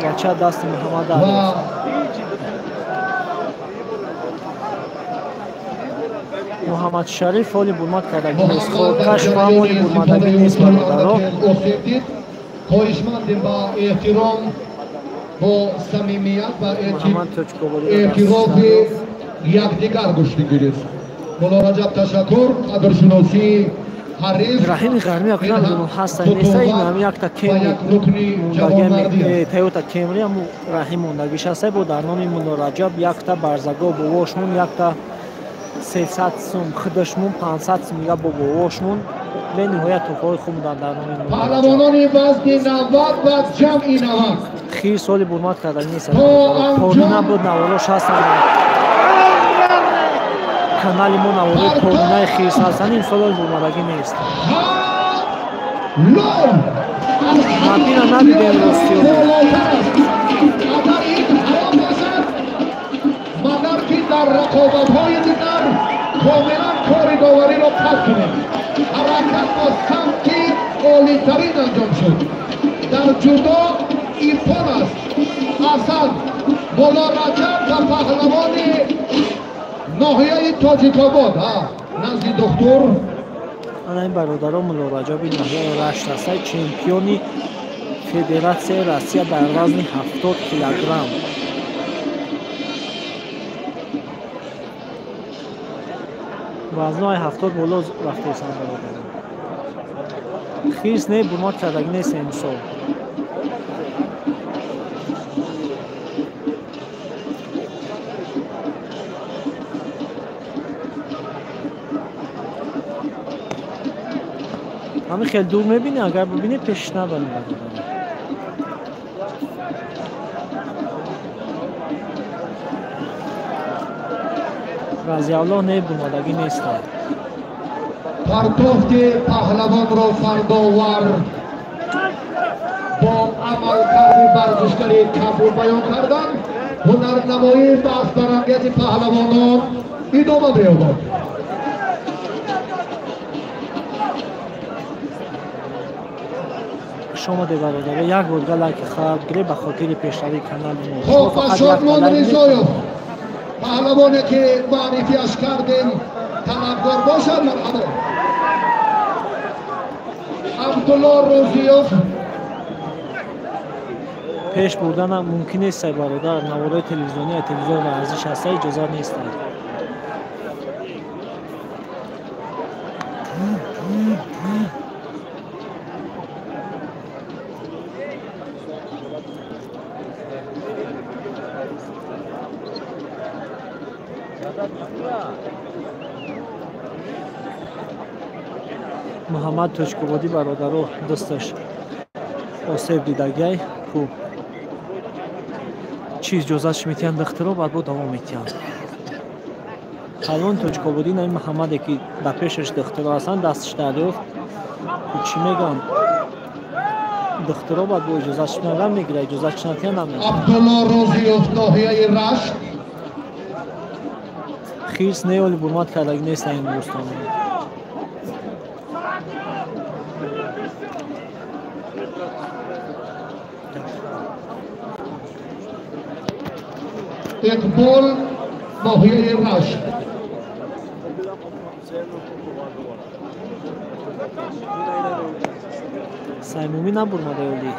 بچه دست محمد علی محمد شریف ولی برمت کردگی نیست خورکش هم ولی برمتگی نیست برادرها خواهشمندیم با احترام با صمیمیت و اعتراف یکدیگر گوش بگیرید مولا رجب تشکر قدرشناسی حریف رحیم غرمی اکنون دونو هستن نیست این هم یک تا کمری موندگی تایوتا کمری هم رحیم موندگیش هسته بود در نام مولا رجب یک تا برزگاه بواشمون یک تا 300 سوم خودشمون 500 سوم یک بواشمون به نهایت توفای خوب در نام مولا رجب پهلوانان وزن 90 و جمعی 90 خیر سالی برمت کردن نیست پارونه بود نواراش هستن کانال ما نوارای پارونه خیرس هستن این سال برمتگی نیست مبین هم ندیدیم راستی مگر که در رقابت های دیگر کاملا کار داوری را پس کنیم حرکت با سمت عالی ترین انجام شد در جودو ایرفان است اصل مولا رجب و پهلوان ناحیه تاجیک‌آباد نزد دکتر انا این برادران مولا رجب ناحیه رشت هست چمپیونی فدراسیون روسیه در وزن 70 کیلوگرم وزنهای 70 بالا رفته ایستن برادران خیز نه برمت کردگی نیست امسال همین خیلی دور میبینی اگر ببینی پیش نبانی رضی الله نه برمدگی نیست پرتوفت پهلوان را فرداور با عمل کردی ورزشکاری کبور بیان کردن هنرنمایی دست برانگیز پهلوانان ادامه بیابد خوش آمده برادر. یک بار لایک خراب گیره به خاطر پیشروی کانال ما. خب شادمان ریزایوف پهلوانی که معرفیش کردیم طلبکار باشد. مرحبا. عبدالله روزیوف پیش بردن ممکن است برادر. نوارای تلویزیونی و تلویزیون ورزش هست، اجازه نیست. محمد توچکوبادی برادر دستش آسیب دیدگی خوب چیز جزاش میتیان دخترو بعد با دوام میتیان. الان توچکوبادی نه محمدی که در پیشش دخترو هستن دستش دریافت چی میگن دخترو بعد با اجازهش نگم میگیره اجازهش نتیان نمیگیره. عبدالله روزیوف ناحیه رشت خیرس نیولی برمات کردگی نیست این دوستان. اقبال ناحیه رشت سایمومی نبرماده اولی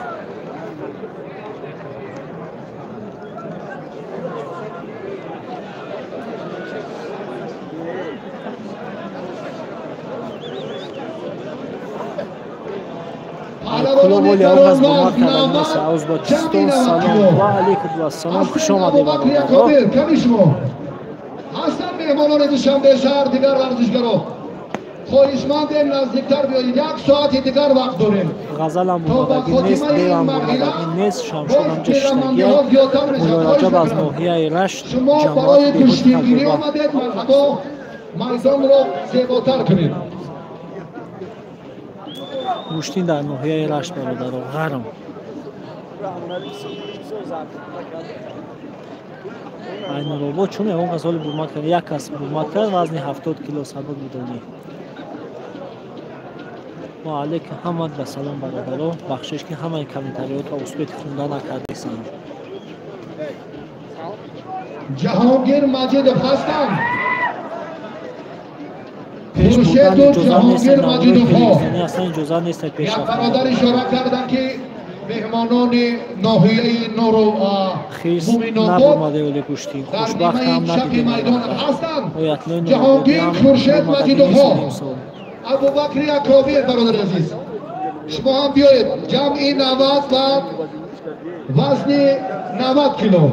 کلوبولی آغاز برمات کردن نیست. ازبکستان سلام و علیکم و سلام خوش آمده برادر. هستن مهمانان دوشنبه شهر دیگر ورزشگران خواهشمند نزدیکتر بیایید. یک ساعت دیگر وقت داریم. غزل هم بودگی نیست دیوان بودگی نیست. شمشون هم جشنگی ملاراجب از ناحیه رشت شما برای کشتیگیری آمدید. مرحبا میدان را زیباتر کنید. گوشتین در ناحیه رشت برادر غرم این روبو چون اون غزال برمات کرد یک کس برمات کرد وزن 70 کیلو سبک بودنی. و علیکم حمد و سلام برادر. بخشش که همه کامنتاریات و اصبت خوندن نکردیسن. جهانگیر مجید هستند. پیش بودن اجازه نیست. نوارای تلویزیونی اصلا اجازه نیست پیش رفتن. برادر اشاره کردن که مهمانان ناحیه نورو خیز نبرماده ولی گوشتی خوشبخت هم ندیدیم. جهانگیر خورشید مجیدوها ابوبکر اکرابی برادر عزیز شما هم بیایید. جمعی 90 و وزن 90 کیلو.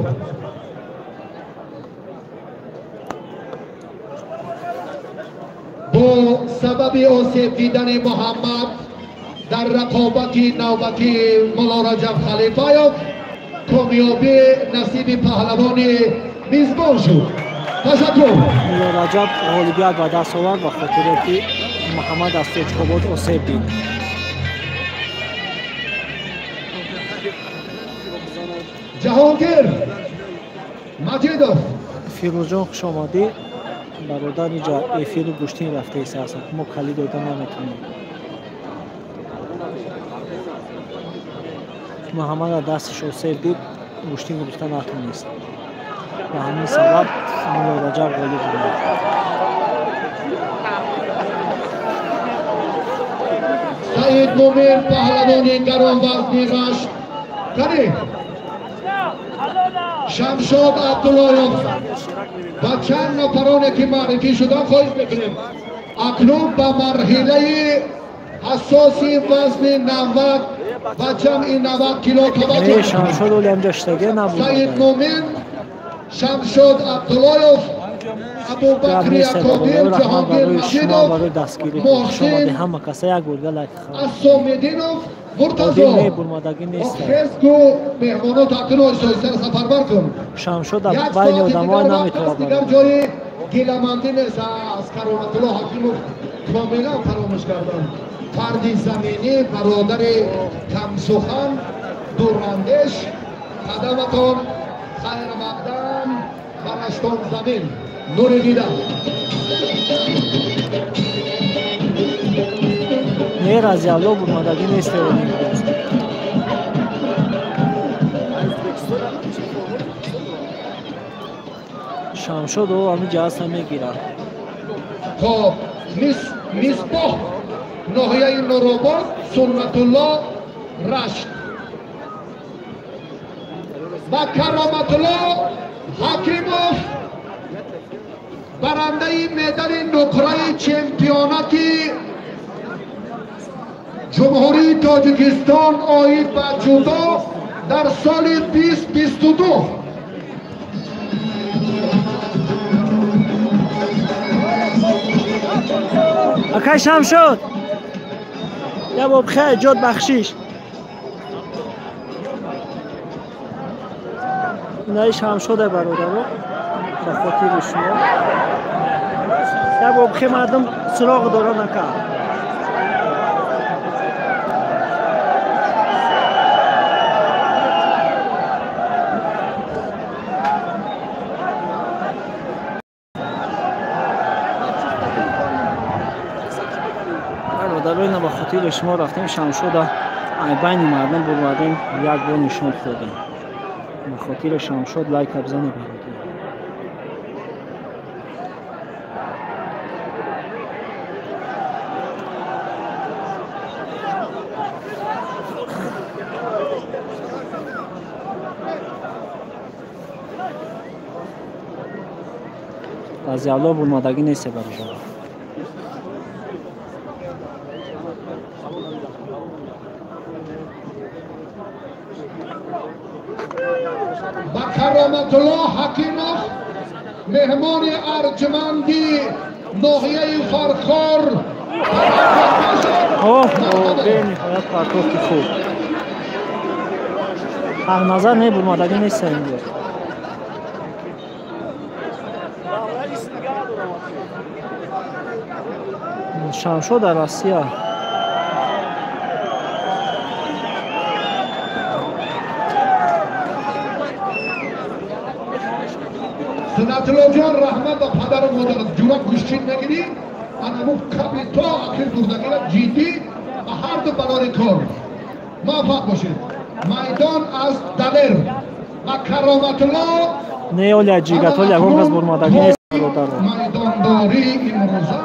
با سبب آسیب دیدن محمد در رقابت نوبتی مولا رجب خلیفه کامیابی نصیب پهلوان میزبان شد. تشکر. مولا رجب غالبیت به دست آورد و خاطر که محمد از توچکوباد آسیب دید. جهانگیر مجیدوف فیروز جان خوش آمدی برادر. اینجا افیر گوشتین رفته ایسا هستن ما کلی دادن نمیتونیم. محمد دستش آسیب دید گوشتین گرفتن نتونست و همین سبب مولا رجب غالب بود. سعید مومن پهلوان گران وزن رشت کنید. شمشاد عبداللهیان و چند نفرانی که معرفی شدن خواهش بکنیم. اکنون به مرحله حساسی وزن 90 و جمعی 90 کیلو توجه. شمشاد اولی هم جاشتگی نبود. سعید مومن شمشاد عبداللهیان ابوبکر اکرابی جهانگیر مجیدوف محسن همه کسی یک گرگه لک اسامدینوف مرتضا آخرسکو مهمانات اکنون آیسته سفربر کن. شمشاد بین آدم های نمیتواد دیگر جای گیلمندی نیست. از کرامت الله حکیموف کاملا فراموش کردن. فردی زمینی برادر کم سخن دوراندش قدمتان خیر مقدم برشتان زمین نور دیدن. نه رضی الله برمادگی نیست. شمشاد و همین جهاز هم میگیرن. خب مصباح ناحیه نورآباد، سنت الله رشت و کرامت الله حکیموف برنده مدال نقره چمپیوناتی جمهوری تاجیکستان آید به جودو در سال 2022. اکای شمشاد یا با بخیر جود بخشیش اینای شمشاده برادر با خاطر شما یا با بخیر مردم سراغ دارن اکا برادران با خاطر شما رفتیم شمشاده بین مردم بردیم یک بار نشان دادیم به خاطر شمشاد لایک بزنید برادر. از یالا برمادگی نیست برای با کرامت الله حکیموف مهمان ارجمندی ناحیه فرخار به نهایت پرتوفت خوب حق نظر نه برمادگی نیست اینجا شمشاد در آسیا سنت الله جان رحمت و پدر و مادر جورا گوشتین نگیری انمو کپیتا اخیر دوردگیر جیدی و هر دو بلار کار موفق باشید. میدان از دلر و کرامت الله نه اولی جیگت اولی اون از برمادگی نیست میدان داری امروزه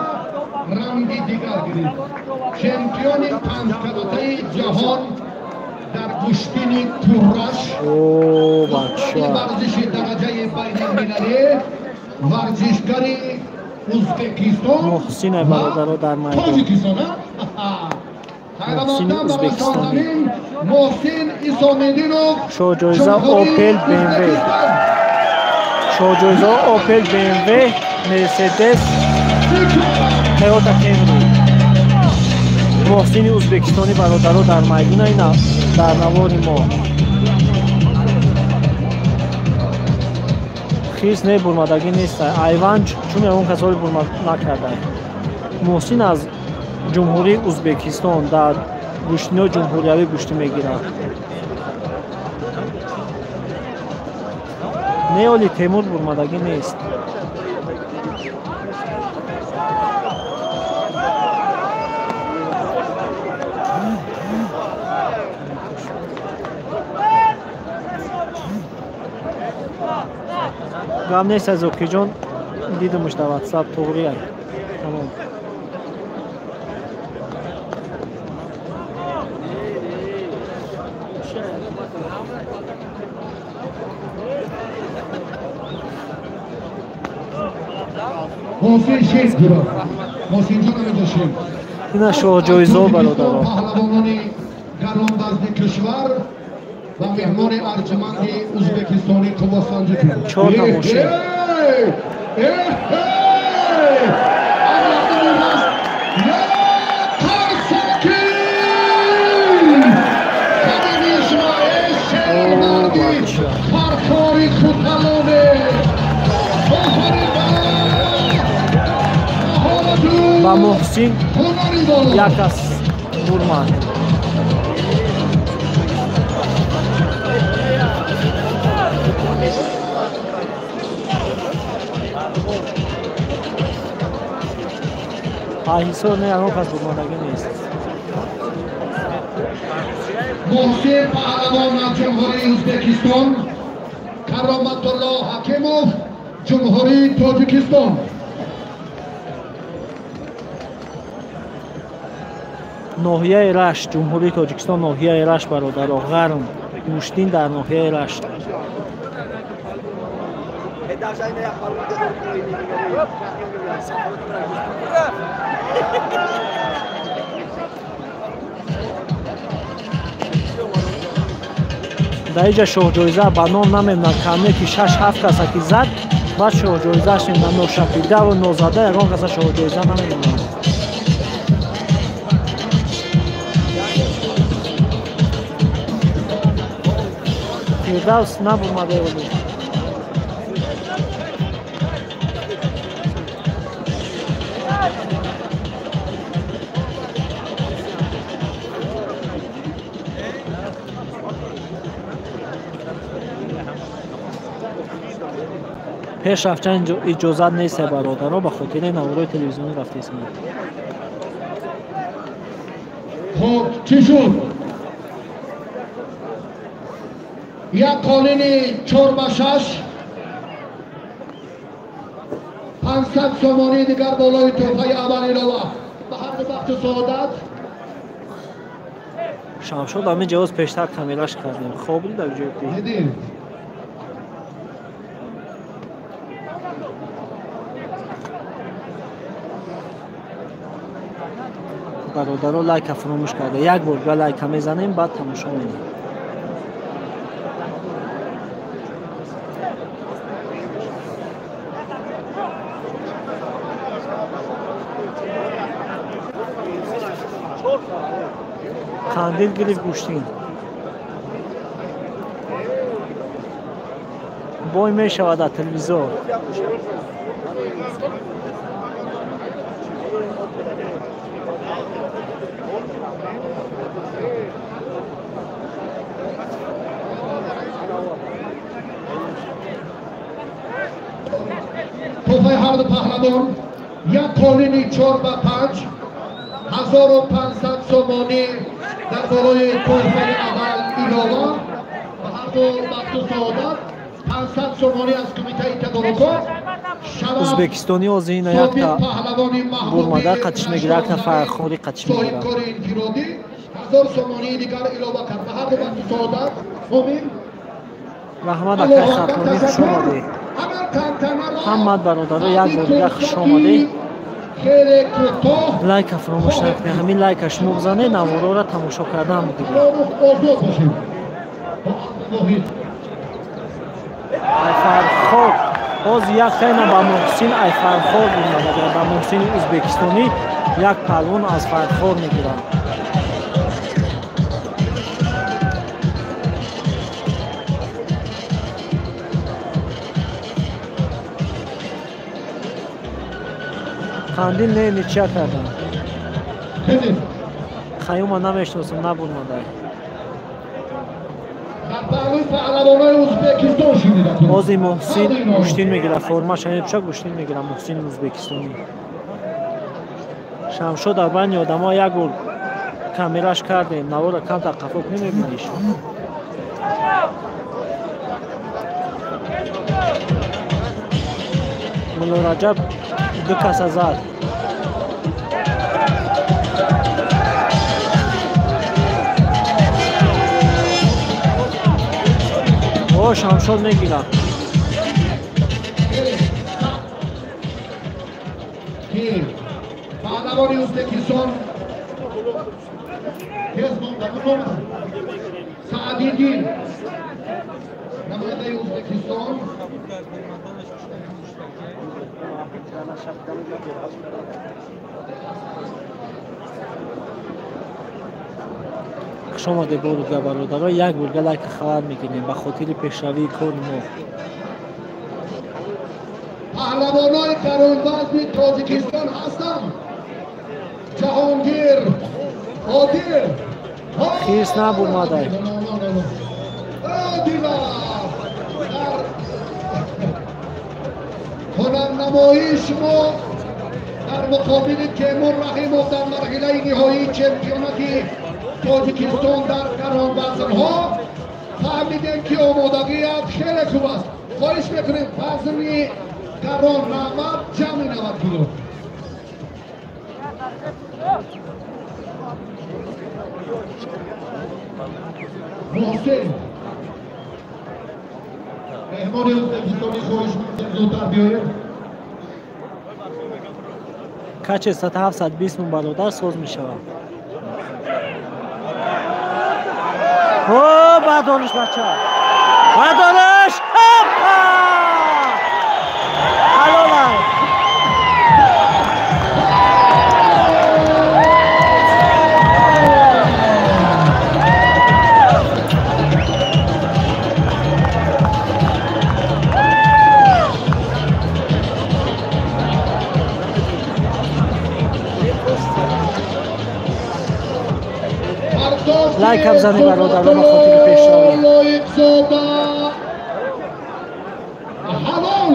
رنگی دیگر گیرید. چمپیون پنج کراته جهان در گوشتین تورش ورزش درجه بین المللی ورزشکاری ازبکستان محسن برادر در میدان تاجیکستان محسن ازبکستانی محسن ایسامیدینوف شوجایزه اوپل BMW شوجایزه اوپل BMW مرسدس تویوتا کمری محسن ازبکستانی برادر در میدان اینا در نوار ما خیز نه برمادگی نیست ایوان چون اون کسایی برماد نکرده محسن از جمهوری ازبکستان در گوشتینو جمهوریوی گوشتی میگیرد نه اولی تیمور برمادگی نیست گام نیست از اوکی جان دیدمش در واتساپ توقعی هست تمام محسن شیخ برا محسن جان همینجا شیخ اینا شاه جایزه برادر پهلوانی گراندازد کشور و مهمان ارجمند ازبکستانی قوا سنجی کرد. چهار تا ماشین و محسن یک از برمان آهیسو نه اون کس برمانگی نیست محسن پهلوان از جمهوری ازبکستان کرامت الله حکیموف جمهوری تاجیکستان. ناحیه رشت، جمهوری تاجیکستان، ناحیه رشت برادر غرم گوشتین در ناحیه رشت. در اینجا شاه جایزه به نام نمیدونم کمی که 6-7 کسا که زد بعد شاه جایزه شنیدن نوشکیده و نوزده یکان کسا شاه جایزه نمیدونم. فیردوس نبومده ولی پیش رفتن اجازت نیست برادرها به خاطر نوارای تلویزیونی رفته اسم. خب چی شد؟ یک قالینی 4-6 500 سومانی دیگر بالای تحفه اول علاوه به هر دو وقت سعادت. شمشاد همین جواز پیشتر کمیلش کردیم. خوب بود در جوی دیدیم. برادرها لایک فراموش کرده. یک بار لایک میزنیم بعد تماشا می‌کنیم. کاندیل گریف گوشتین بای می شود در تلویزیون. تحفه هر دو پهلوان یک قالینی 4-5 1500 سومانی در بالای تحفه اول علاوه و هر دو وقت سعادت 500 سومانی از کمیته تدارکات. ازبکستانی از این یک تا برماده قدش میگیره، یک نفر خوری قدش میگیره. 1000 سومانی دیگر علاوه کرد و هر دو وقت سعادت. امین رحمت اکر خطانی خوش آمده. محمد برادر یک بار خوش آمده. لایک فراموش نکنید. همین لایکش بزنید نوارا را تماشا کردن بگیرید. ایفرخور باز یک تاینا با محسن ایفرخور می‌آید. با محسن ازبکستانی یک پلوان از فرخور میگیرند. کاندیل نه نیچه کردن. خیوم نمیشناسم نبود مادر. بازی محسن گوشتین میگیره. فرماش همین چه گوشتین میگیره محسن ازبکستانی. شمشاد در بین آدم ها یک گل کامیراش کردیم. نوار کم تا قفاق نمیبینیش. ملا رجب دو کس زد. او شمشاد میگیره. پهلوانی ازبکستان سعدیدین نماینده ازبکستان شما ده برگه برادرها یک برگه لایک خبر میگیریم به خاطر پیشروی کار ما. پهلوانای قراربازی تاجیکستان هستند. جهانگیر عادل خیس نبود مادر. عادلا هنرنمایی شما در مقابل تیمور رحیموف در مرحله نهایی چمپیوناتی تاجیکستان در گران‌وزن‌ها فهمیدیم که آمادگیت خیلی خوب است. خواهش میکنیم وزن Garon Ramad Jami 90 kilo. Mohsen مهمان اوزبکستانی خواهش می‌کنم زودتر بیاید. کچ 720 برادر سوز می شود. اوه بدانش بچه بدانش حلاله لایک هم زنی برادر رو خاطر پیش روی حلال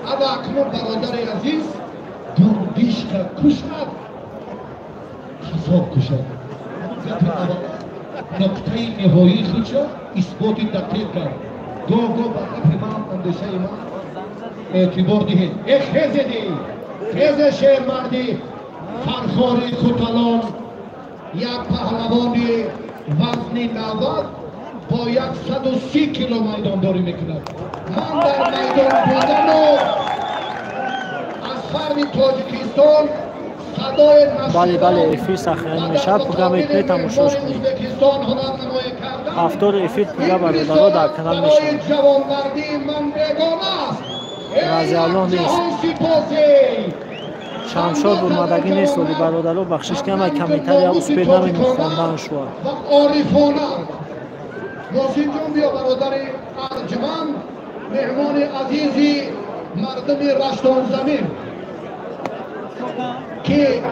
اما اکنون برادر عزیز دردیش که کشد حساب کشد نقطه نهایی خودشا اثبات دقیق کرد گاه به حرف من اندیشه من اعتبار دهید یک خیزه دی خیزه شهر مردی فرخاری خوتلان یک پهلوانی وزن 90 با 130 کیلو میدانداری میکند. من در میدان بودم و از فرم تاجیکستان صدای بله افیر سخیان میشه پروگرام ایپی تماشاش کنید. هفتار افیر پروگرام برادرها در کانال میشه. رضی الله نیست. شمشاد برمدگی نیست ولی برادرها بخشش کم کمیتر یا اسپید نمینو خواندن شود. عارفانه محسن جان بیا برادر ارجمند مهمان عزیزی مردم رشتان زمین که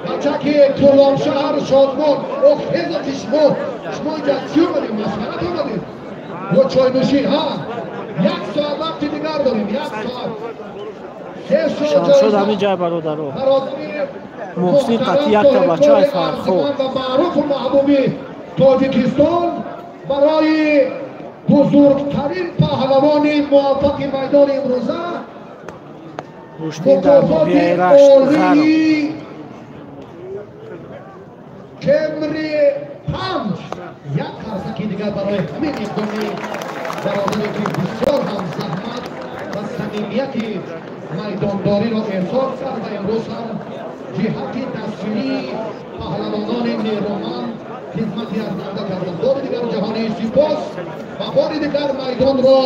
بچه که کلام شهر شادمان و خیزت شما جلسی اومدیم مسخرت اومدیم و چای نوشین ها 1 ساعت وقتی دیگر داریم 1 ساعت شمشاد همین جای برادرها محسن قطعی یک تا بچه های فرخو معروف و محبوبی تاجیکستان برای بزرگترین پهلوان موفق میدان امروزه روشتین در ماهی رشت خرم کمری 5 یک خرسکی دیگر برای همین اقدامی برادری که بسیار هم زحمت و صمیمیت میدانداری را احساس کرد و امروز هم جهت تصویری پهلوانان نیرومند خدمتی از نرده کردن. بار دیگر جهانی سپاس و بار دیگر میدان را